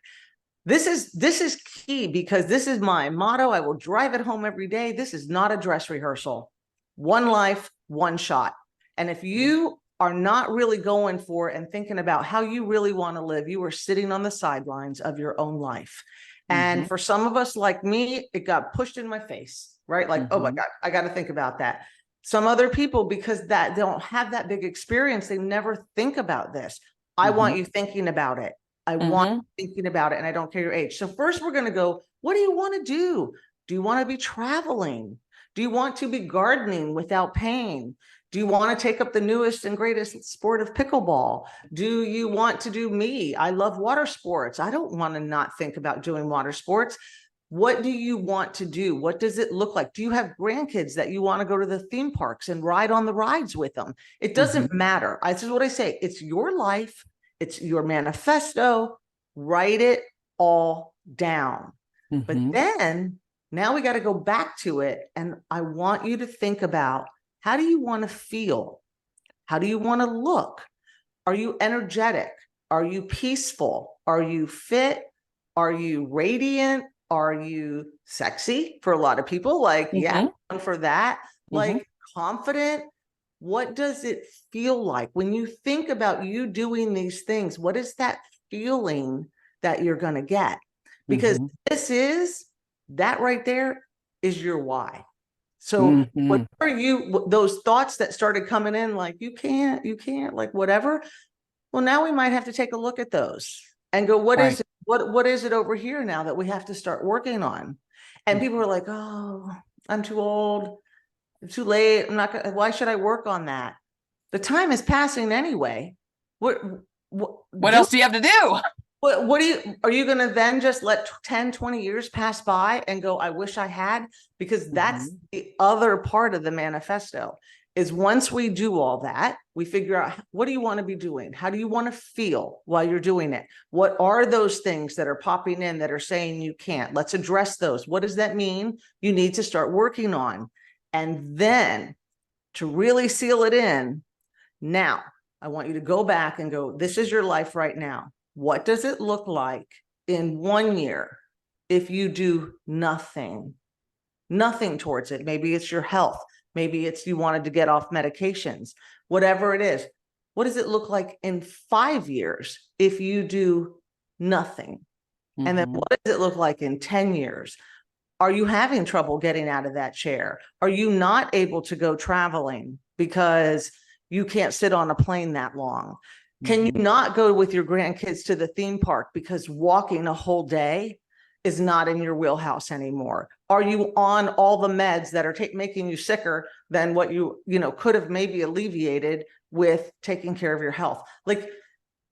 Speaker 2: This is key, because this is my motto. I will drive it home every day. This is not a dress rehearsal. One life, one shot. And if you are not really going for and thinking about how you really want to live, you are sitting on the sidelines of your own life. And for some of us, like me, it got pushed in my face, right? Like, oh my God, I got to think about that. Some other people, because that they don't have that big experience, they never think about this. I want you thinking about it. I want you thinking about it, and I don't care your age. So first we're going to go, what do you want to do? Do you want to be traveling? Do you want to be gardening without pain? Do you want to take up the newest and greatest sport of pickleball? Do you want to do me? I love water sports. I don't want to not think about doing water sports. What do you want to do? What does it look like? Do you have grandkids that you want to go to the theme parks and ride on the rides with them? It doesn't matter. This is what I say. It's your life. It's your manifesto. Write it all down. But then now we got to go back to it. And I want you to think about, how do you want to feel? How do you want to look? Are you energetic? Are you peaceful? Are you fit? Are you radiant? Are you sexy for a lot of people? Like, yeah, for that. Like, confident. What does it feel like when you think about you doing these things? What is that feeling that you're going to get? Because that right there is your why. So whatever those thoughts that started coming in, like, you can't, like, whatever. Well, now we might have to take a look at those and go, what is it? What is it over here now that we have to start working on? And people are like, oh, I'm too old. I'm too late. I'm not gonna, why should I work on that? The time is passing anyway. What
Speaker 1: else do you have to do?
Speaker 2: Are you going to then just let 10, 20 years pass by and go, I wish I had? Because that's the other part of the manifesto, is once we do all that, we figure out, what do you want to be doing? How do you want to feel while you're doing it? What are those things that are popping in that are saying you can't? Let's address those. What does that mean? You need to start working on. And then to really seal it in, now I want you to go back and go, this is your life right now. What does it look like in 1 year if you do nothing? nothing towards it. Maybe it's your health. Maybe it's you wanted to get off medications, whatever it is. What does it look like in 5 years if you do nothing? And then what does it look like in 10 years? Are you having trouble getting out of that chair? Are you not able to go traveling because you can't sit on a plane that long? Can you not go with your grandkids to the theme park because walking a whole day is not in your wheelhouse anymore? Are you on all the meds that are making you sicker than what you could have maybe alleviated with taking care of your health? Like,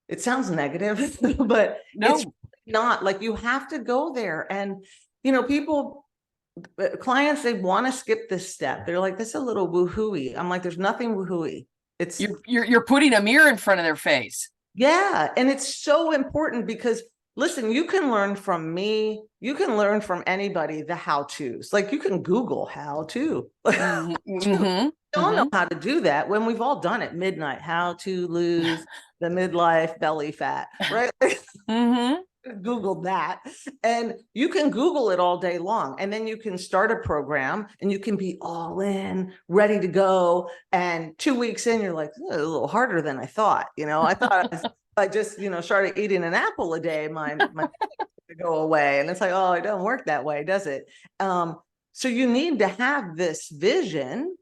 Speaker 2: it sounds negative, but it's not. Like, you have to go there. And people, clients, they want to skip this step. They're like, this is a little woohooey. I'm like, there's nothing woohooey. It's
Speaker 1: you're putting a mirror in front of their face.
Speaker 2: Yeah. And it's so important because, listen, you can learn from me. You can learn from anybody the how-tos. Like, you can Google how to. Don't know how to do that when we've all done it. Midnight, how to lose the midlife belly fat, right? Google that, and you can Google it all day long, and then you can start a program and you can be all in, ready to go, and 2 weeks in you're like, a little harder than I thought. I thought I just started eating an apple a day, my to go away, and it's like, oh, it doesn't work that way, does it? So you need to have this vision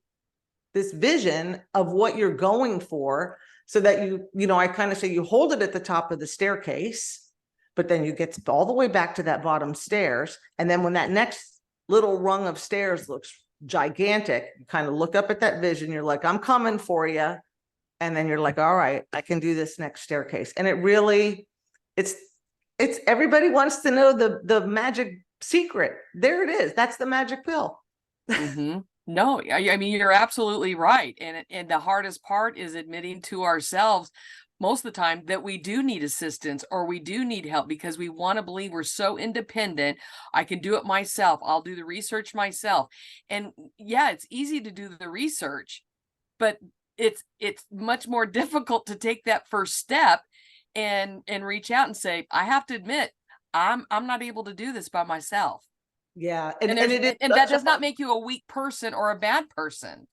Speaker 2: of what you're going for, so that I kind of say you hold it at the top of the staircase, but then you get all the way back to that bottom stairs. And then when that next little rung of stairs looks gigantic, you kind of look up at that vision. You're like, I'm coming for you. And then you're like, all right, I can do this next staircase. And it really, it's everybody wants to know the magic secret. There it is. That's the magic pill.
Speaker 1: No, I mean, you're absolutely right. And the hardest part is admitting to ourselves most of the time that we do need assistance or we do need help, because we want to believe we're so independent. I can do it myself. I'll do the research myself. And yeah, it's easy to do the research, but it's much more difficult to take that first step and reach out and say, I have to admit, I'm not able to do this by myself.
Speaker 2: Yeah.
Speaker 1: And that does not make you a weak person or a bad person.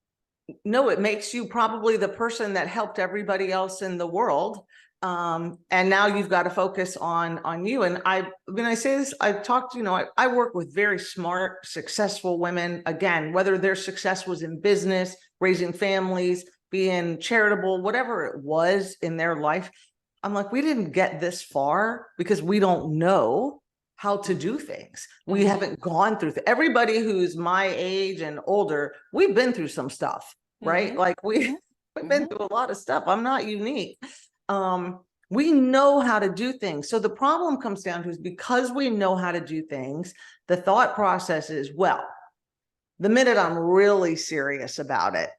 Speaker 2: No, it makes you probably the person that helped everybody else in the world. And now you've got to focus on you. And when I say this, I've talked, I work with very smart, successful women. Again, whether their success was in business, raising families, being charitable, whatever it was in their life. I'm like, we didn't get this far because we don't know how to do things. We haven't gone through everybody who's my age and older. We've been through some stuff, right? Like we've been through a lot of stuff. I'm not unique. We know how to do things. So the problem comes down to is because we know how to do things, the thought process is, well, the minute I'm really serious about it,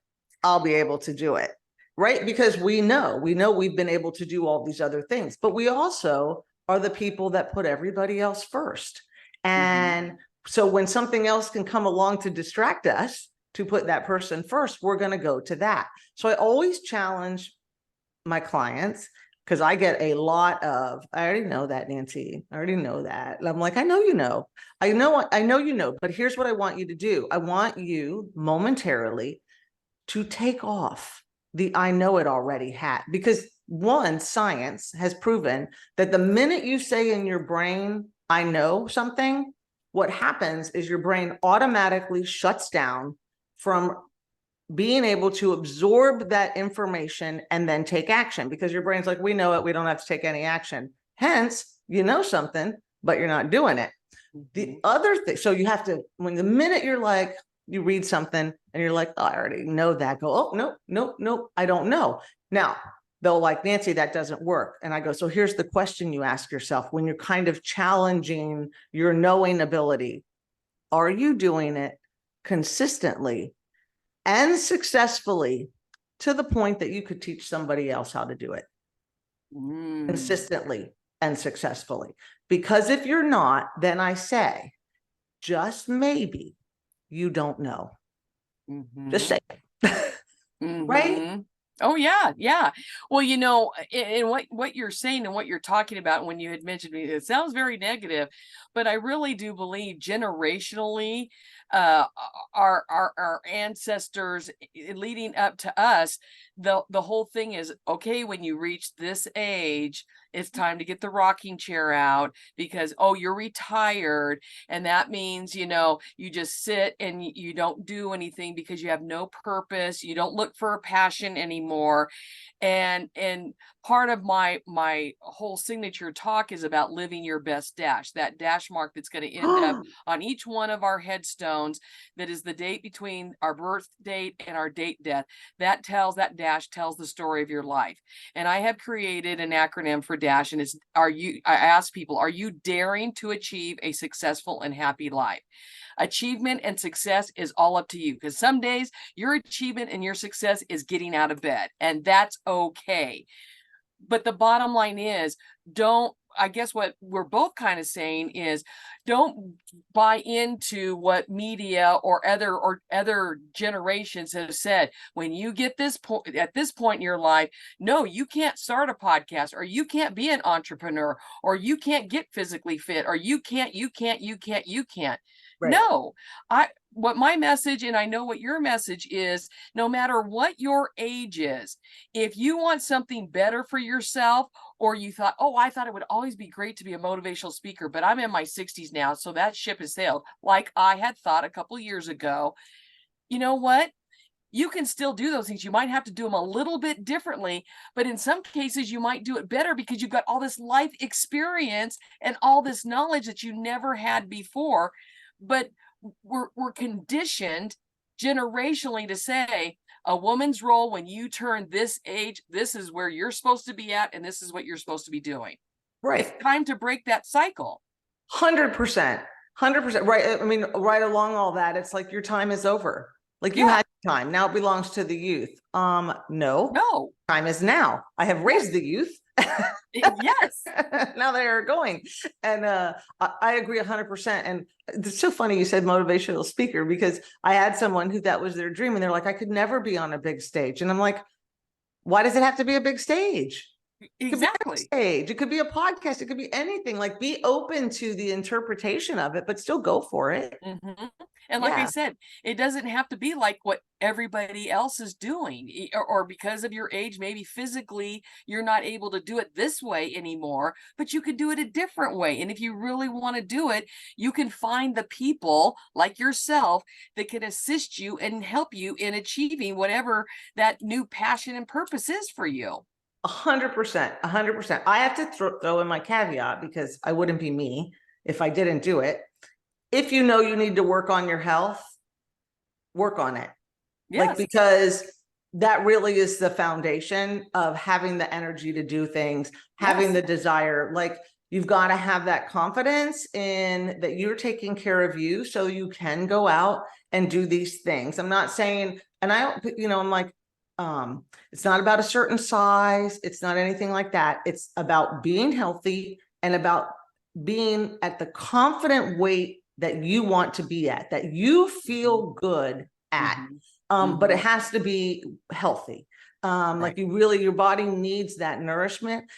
Speaker 2: I'll be able to do it, right? Because we know we've been able to do all these other things, but we also are the people that put everybody else first. And so when something else can come along to distract us, to put that person first, we're going to go to that. So I always challenge my clients, because I get a lot of, I already know that, Nancy. I already know that. And I'm like, I know you know, but here's what I want you to do. I want you momentarily to take off the I know it already hat, because one, science has proven that the minute you say in your brain, I know something, what happens is your brain automatically shuts down from being able to absorb that information and then take action, because your brain's like, we know it, we don't have to take any action. Hence, you know something, but you're not doing it. The other thing, so you have to, when the minute you're like, you read something and you're like, oh, I already know that, go, oh, no, I don't know. Now, they'll like, Nancy, that doesn't work. And I go, so here's the question you ask yourself when you're kind of challenging your knowing ability. Are you doing it consistently and successfully to the point that you could teach somebody else how to do it consistently and successfully? Because if you're not, then I say, just maybe you don't know. Just say, right?
Speaker 1: Oh yeah, yeah. Well, and what you're saying and what you're talking about when you had mentioned me, it sounds very negative, but I really do believe generationally, uh, our ancestors leading up to us, the whole thing is okay. When you reach this age, it's time to get the rocking chair out because you're retired, and that means you just sit and you don't do anything because you have no purpose. You don't look for a passion anymore. And part of my whole signature talk is about living your best dash, that dash mark that's going to end up on each one of our headstones, that is the date between our birth date and our date death. That dash tells the story of your life. And I have created an acronym for dash, and I ask people, are you daring to achieve a successful and happy life? Achievement and success is all up to you, because some days your achievement and your success is getting out of bed, and that's okay. But the bottom line is, I guess what we're both kind of saying is, don't buy into what media or other generations have said. When you get at this point in your life, no, you can't start a podcast, or you can't be an entrepreneur, or you can't get physically fit, or you can't.
Speaker 2: Right.
Speaker 1: No, what my message, and I know what your message is, no matter what your age is, if you want something better for yourself, or you thought, I thought it would always be great to be a motivational speaker, but I'm in my 60s now, so that ship has sailed, like I had thought a couple years ago. You know what? You can still do those things. You might have to do them a little bit differently, but in some cases you might do it better because you've got all this life experience and all this knowledge that you never had before. But we're conditioned generationally to say, a woman's role when you turn this age, this is where you're supposed to be at, and this is what you're supposed to be doing. It's
Speaker 2: Right.
Speaker 1: time to break that cycle.
Speaker 2: 100%. 100%. Right. I mean, right along all that, it's like your time is over. Like you
Speaker 1: Yeah.
Speaker 2: had time. Now it belongs to the youth. No,
Speaker 1: No.
Speaker 2: time is now. I have raised the youth.
Speaker 1: Yes.
Speaker 2: Now they are going. And I agree 100%. And it's so funny you said motivational speaker, because I had someone who that was their dream, and they're like, I could never be on a big stage. And I'm like, why does it have to be a big stage? It could be any
Speaker 1: Exactly.
Speaker 2: stage. It could be a podcast. It could be anything. Like, be open to the interpretation of it, but still go for it.
Speaker 1: Mhm. And like I
Speaker 2: Yeah.
Speaker 1: said, it doesn't have to be like what everybody else is doing, or because of your age, maybe physically you're not able to do it this way anymore, but you could do it a different way. And if you really want to do it, you can find the people like yourself that can assist you and help you in achieving whatever that new passion and purpose is for you.
Speaker 2: 100%. 100%. I have to throw in my caveat, because I wouldn't be me if I didn't do it. If you know you need to work on your health, work on it. Like,
Speaker 1: Yes.
Speaker 2: because that really is the foundation of having the energy to do things, having
Speaker 1: Yes.
Speaker 2: the desire. Like, you've got to have that confidence in that you're taking care of you, so you can go out and do these things. I'm not saying, and I don't, I'm like, it's not about a certain size. It's not anything like that. It's about being healthy and about being at the confident weight that you want to be at, that you feel good at. But it has to be healthy.
Speaker 1: Right.
Speaker 2: Like, your body needs that nourishment.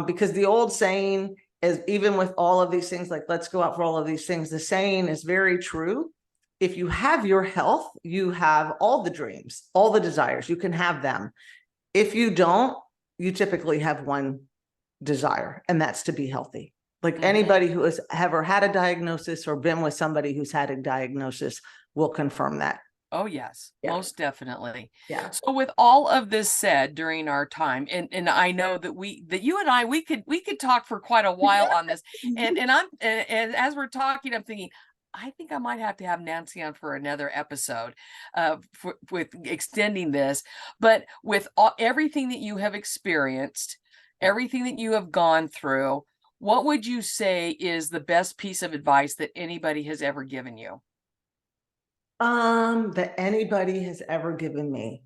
Speaker 2: Because the old saying is, even with all of these things, like, let's go out for all of these things, the saying is very true. If you have your health, you have all the dreams, all the desires, you can have them. If you don't, you typically have one desire, and that's to be healthy. Like, anybody who has ever had a diagnosis or been with somebody who's had a diagnosis will confirm that.
Speaker 1: Oh, yes,
Speaker 2: Yeah.
Speaker 1: most definitely.
Speaker 2: Yeah.
Speaker 1: So with all of this said during our time, and I know that you and I, we could talk for quite a while on this. And as we're talking, I'm thinking, I think I might have to have Nancy on for another episode, with extending this. But with everything that you have experienced, everything that you have gone through, what would you say is the best piece of advice that anybody has ever given you?
Speaker 2: That anybody has ever given me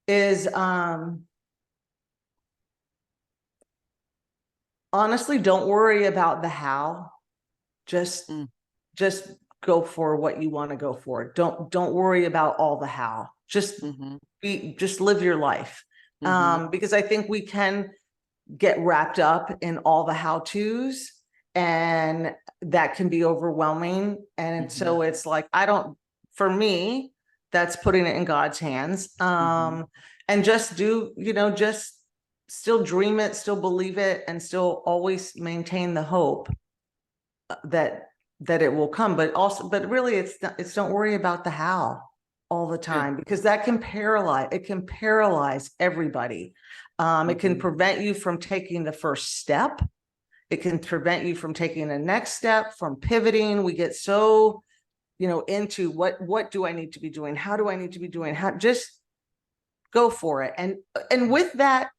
Speaker 2: is, honestly, don't worry about the how. Just
Speaker 1: Mm.
Speaker 2: just go for what you want to go for. Don't worry about all the how. Just
Speaker 1: Mm-hmm.
Speaker 2: just live your life. Because I think we can get wrapped up in all the how-tos, and that can be overwhelming. And so it's like, for me, that's putting it in God's hands. And just just still dream it, still believe it, and still always maintain the hope that it will come. But really it's don't worry about the how all the time, because that can paralyze. It can paralyze everybody. It can prevent you from taking the first step. It can prevent you from taking the next step, from pivoting. We get so, into what do I need to be doing? How do I need to be doing? Just go for it. And with that,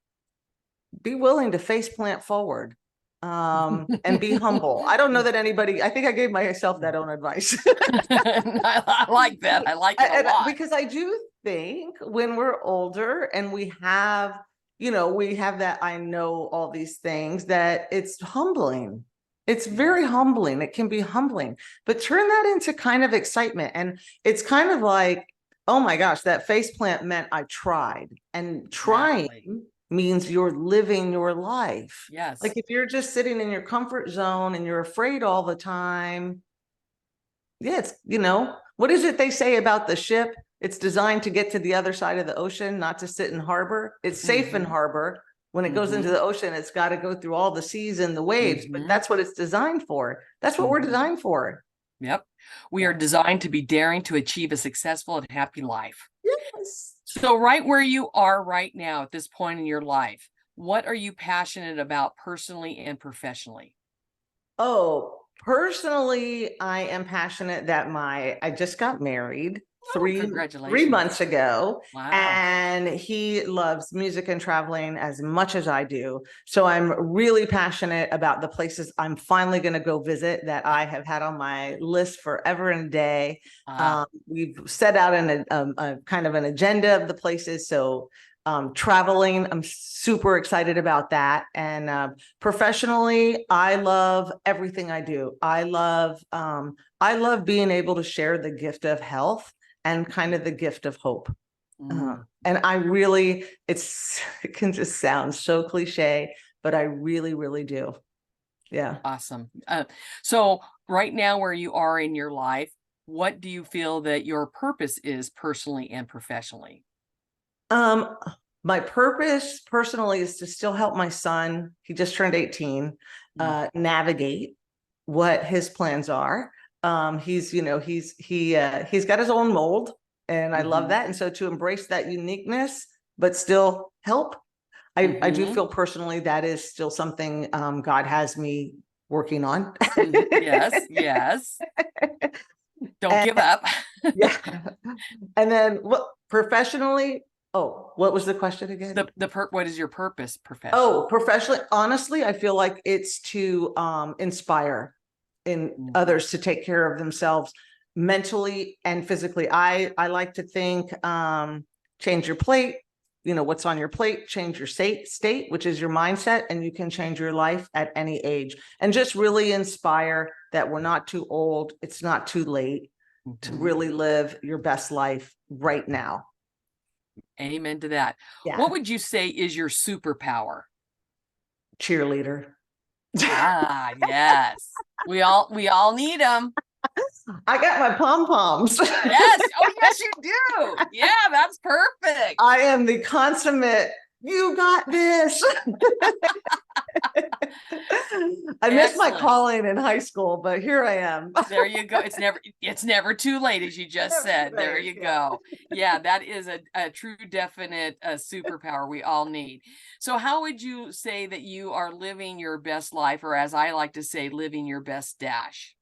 Speaker 2: be willing to face plant forward, and be humble. I don't know that anybody, I think I gave myself that own advice.
Speaker 1: I like that. I like it a lot.
Speaker 2: Because I do think when we're older and we have that, I know all these things, that it's humbling. It's very humbling. It can be humbling, but turn that into kind of excitement. And it's kind of like, oh my gosh, that faceplant meant I tried, and trying means you're living your life.
Speaker 1: Yes.
Speaker 2: Like if you're just sitting in your comfort zone and you're afraid all the time. It's, what is it they say about the ship? It's designed to get to the other side of the ocean, not to sit in harbor. It's safe in harbor. When it goes into the ocean, it's got to go through all the seas and the waves, but that's what it's designed for. That's what we're designed for.
Speaker 1: Yep. We are designed to be daring to achieve a successful and happy life.
Speaker 2: Yes.
Speaker 1: So right where you are right now at this point in your life, what are you passionate about personally and professionally?
Speaker 2: Oh, personally, I am passionate that I just got married.
Speaker 1: Congratulations.
Speaker 2: 3 months ago.
Speaker 1: Wow.
Speaker 2: And he loves music and traveling as much as I do. So I'm really passionate about the places I'm finally going to go visit that I have had on my list forever and a day. We've set out a kind of an agenda of the places. So traveling, I'm super excited about that. And professionally, I love everything I do. I love being able to share the gift of health and kind of the gift of hope. And I really, it can just sound so cliche, but I really, really do. Yeah.
Speaker 1: Awesome. So right now where you are in your life, what do you feel that your purpose is personally and professionally?
Speaker 2: My purpose personally is to still help my son. He just turned 18, navigate what his plans are. He's got his own mold, and I love that. And so to embrace that uniqueness, but still help, I do feel personally that is still something God has me working on.
Speaker 1: Yes. Don't give up.
Speaker 2: Yeah. And then professionally, what was the question again?
Speaker 1: What is your purpose professionally?
Speaker 2: Oh, professionally, honestly, I feel like it's to inspire in others to take care of themselves mentally and physically. I like to think, change your plate, what's on your plate, change your state, which is your mindset, and you can change your life at any age, and just really inspire that we're not too old. It's not too late to really live your best life right now.
Speaker 1: Amen to that.
Speaker 2: Yeah.
Speaker 1: What would you say is your superpower?
Speaker 2: Cheerleader.
Speaker 1: Yes. We all need them.
Speaker 2: I got my pom-poms.
Speaker 1: Yes. Oh, yes, you do. Yeah, that's perfect.
Speaker 2: I am the consummate, you got this. I missed my calling in high school, but here I am.
Speaker 1: There you go. It's never too late, as you just said. There you go. Yeah, that is a true, definite superpower we all need. So how would you say that you are living your best life, or as I like to say, living your best dash?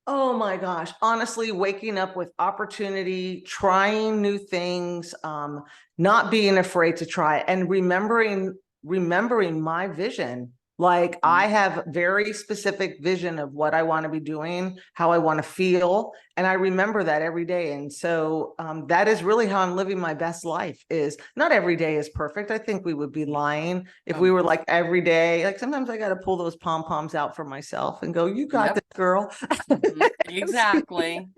Speaker 2: Oh my gosh. Honestly, waking up with opportunity, trying new things, not being afraid to try, and remembering my vision. Like I have very specific vision of what I want to be doing, how I want to feel. And I remember that every day. And so that is really how I'm living my best life. Is not every day is perfect. I think we would be lying if we were like every day. Like sometimes I got to pull those pom-poms out for myself and go, you got this, girl.
Speaker 1: Exactly.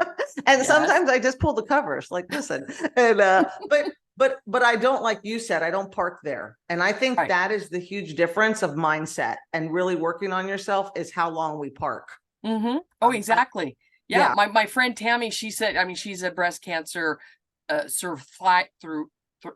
Speaker 2: And sometimes I just pull the covers like, listen, and, but but I don't, like you said, I don't park there. And I think
Speaker 1: Right.
Speaker 2: that is the huge difference of mindset and really working on yourself is how long we park.
Speaker 1: Mm-hmm. Oh,
Speaker 2: I,
Speaker 1: exactly. Yeah.
Speaker 2: yeah,
Speaker 1: My friend Tammy, she said, I mean, she's a breast cancer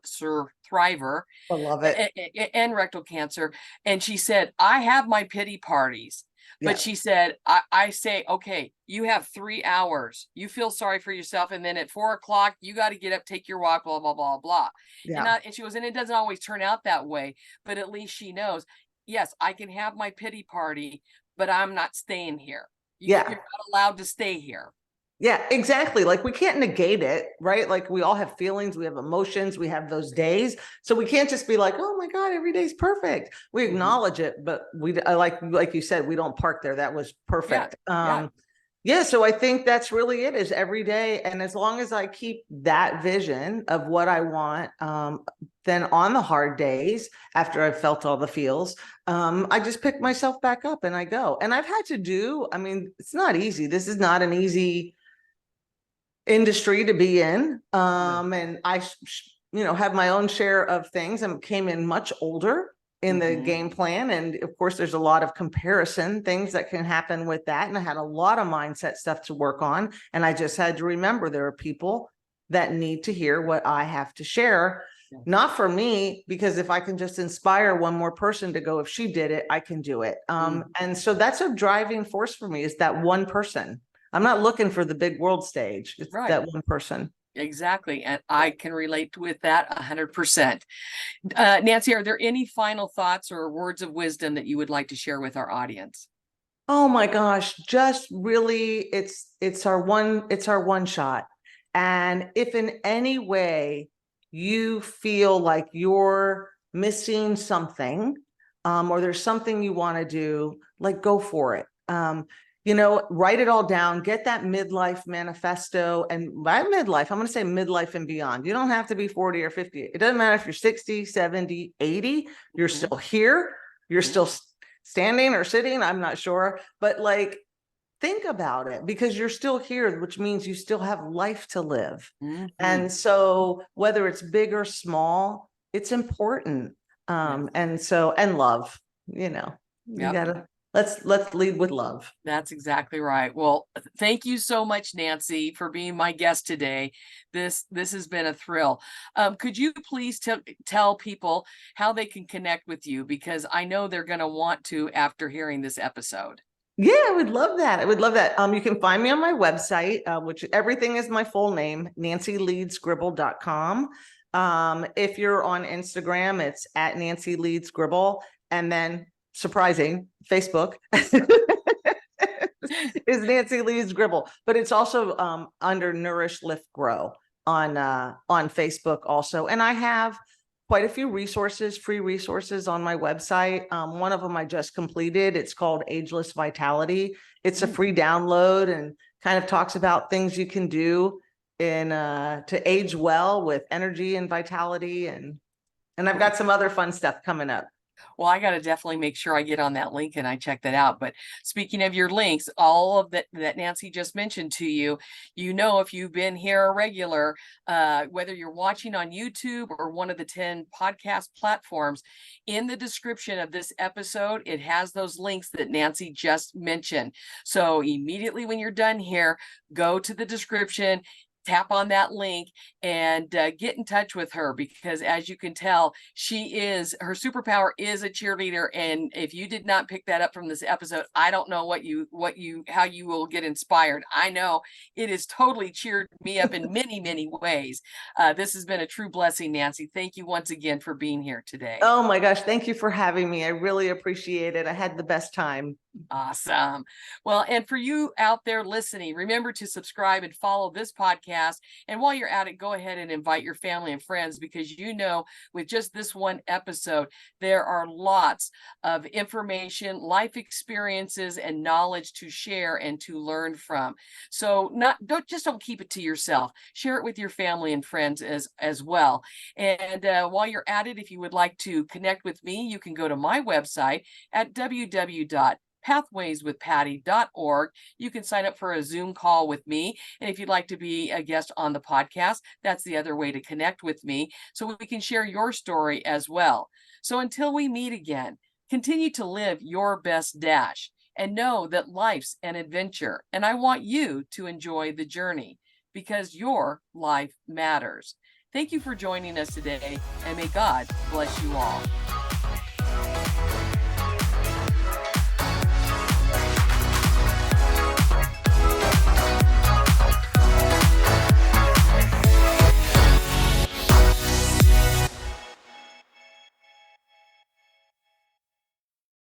Speaker 1: survivor
Speaker 2: I love it.
Speaker 1: and rectal cancer. And she said, I have my pity parties. But
Speaker 2: Yeah,
Speaker 1: she said, I say, okay, you have 3 hours. You feel sorry for yourself. And then at 4 o'clock, you got to get up, take your walk, blah, blah, blah, blah.
Speaker 2: yeah,
Speaker 1: And she goes, and it doesn't always turn out that way. But at least she knows, yes, I can have my pity party, but I'm not staying here. You're
Speaker 2: yeah.
Speaker 1: not allowed to stay here.
Speaker 2: Yeah, exactly. Like we can't negate it, right? Like we all have feelings, we have emotions, we have those days. So we can't just be like, "Oh my God, every day's perfect." We
Speaker 1: Mhm.
Speaker 2: acknowledge it, but we like you said, we don't park there. That was
Speaker 1: Yeah.
Speaker 2: perfect.
Speaker 1: Yeah.
Speaker 2: Yeah, so I think that's really it, is every day. And as long as I keep that vision of what I want, then on the hard days, after I've felt all the feels, I just pick myself back up and I go. And I've had to do, I mean, it's not easy. This is not an easy industry to be in.
Speaker 1: No.
Speaker 2: And I, have my own share of things and came in much older in the
Speaker 1: Mhm.
Speaker 2: game plan. And of course, there's a lot of comparison things that can happen with that. And I had a lot of mindset stuff to work on. And I just had to remember there are people that need to hear what I have to share.
Speaker 1: Yeah.
Speaker 2: Not for me, because if I can just inspire one more person to go, if she did it, I can do it. And so that's a driving force for me, is that one person. I'm not looking for the big world stage. It's
Speaker 1: Right.
Speaker 2: that one person.
Speaker 1: Exactly. And I can relate with that 100%. Nancy, are there any final thoughts or words of wisdom that you would like to share with our audience?
Speaker 2: Oh my gosh, just really it's our one shot. And if in any way you feel like you're missing something, or there's something you want to do, like go for it. Write it all down, get that midlife manifesto. And by midlife, I'm going to say midlife and beyond. You don't have to be 40 or 50. It doesn't matter if you're 60, 70, 80, you're
Speaker 1: Mhm.
Speaker 2: still here. You're
Speaker 1: Mhm.
Speaker 2: still standing or sitting, I'm not sure, but like think about it, because you're still here, which means you still have life to live.
Speaker 1: Mhm.
Speaker 2: And so whether it's big or small, it's important.
Speaker 1: Yes.
Speaker 2: And love, you
Speaker 1: Yep.
Speaker 2: gotta, let's lead with love.
Speaker 1: That's exactly right. Well, thank you so much, Nancy, for being my guest today. This has been a thrill. Could you please tell people how they can connect with you? Because I know they're going to want to after hearing this episode.
Speaker 2: Yeah, I would love that. I would love that. You can find me on my website, which everything is my full name, nancyleadsgribble.com. If you're on Instagram, it's at Nancy Leeds Gribble. And then surprising, Facebook is Nancy Leeds Gribble, but it's also under Nourish Lift Grow on Facebook also. And I have quite a few resources, free resources on my website. One of them I just completed. It's called Ageless Vitality. It's a
Speaker 1: Mm.
Speaker 2: free download and kind of talks about things you can do in to age well with energy and vitality, and I've got some other fun stuff coming up.
Speaker 1: Well, I got to definitely make sure I get on that link and I check that out. But speaking of your links, all of that Nancy just mentioned to you, if you've been here a regular, whether you're watching on YouTube or one of the 10 podcast platforms, in the description of this episode, it has those links that Nancy just mentioned. So immediately when you're done here, go to the description, tap on that link, and get in touch with her, because as you can tell, her superpower is a cheerleader. And if you did not pick that up from this episode, I don't know how you will get inspired. I know it has totally cheered me up in many, many ways. This has been a true blessing, Nancy. Thank you once again for being here today.
Speaker 2: Oh my gosh, thank you for having me. I really appreciate it. I had the best time.
Speaker 1: Awesome. Well, and for you out there listening, remember to subscribe and follow this podcast. And while you're at it, go ahead and invite your family and friends, because with just this one episode, there are lots of information, life experiences, and knowledge to share and to learn from. So don't keep it to yourself. Share it with your family and friends as well. And while you're at it, if you would like to connect with me, you can go to my website at pathwayswithpatty.org. You can sign up for a Zoom call with me. And if you'd like to be a guest on the podcast, that's the other way to connect with me so we can share your story as well. So until we meet again, continue to live your best dash and know that life's an adventure. And I want you to enjoy the journey because your life matters. Thank you for joining us today, and may God bless you all.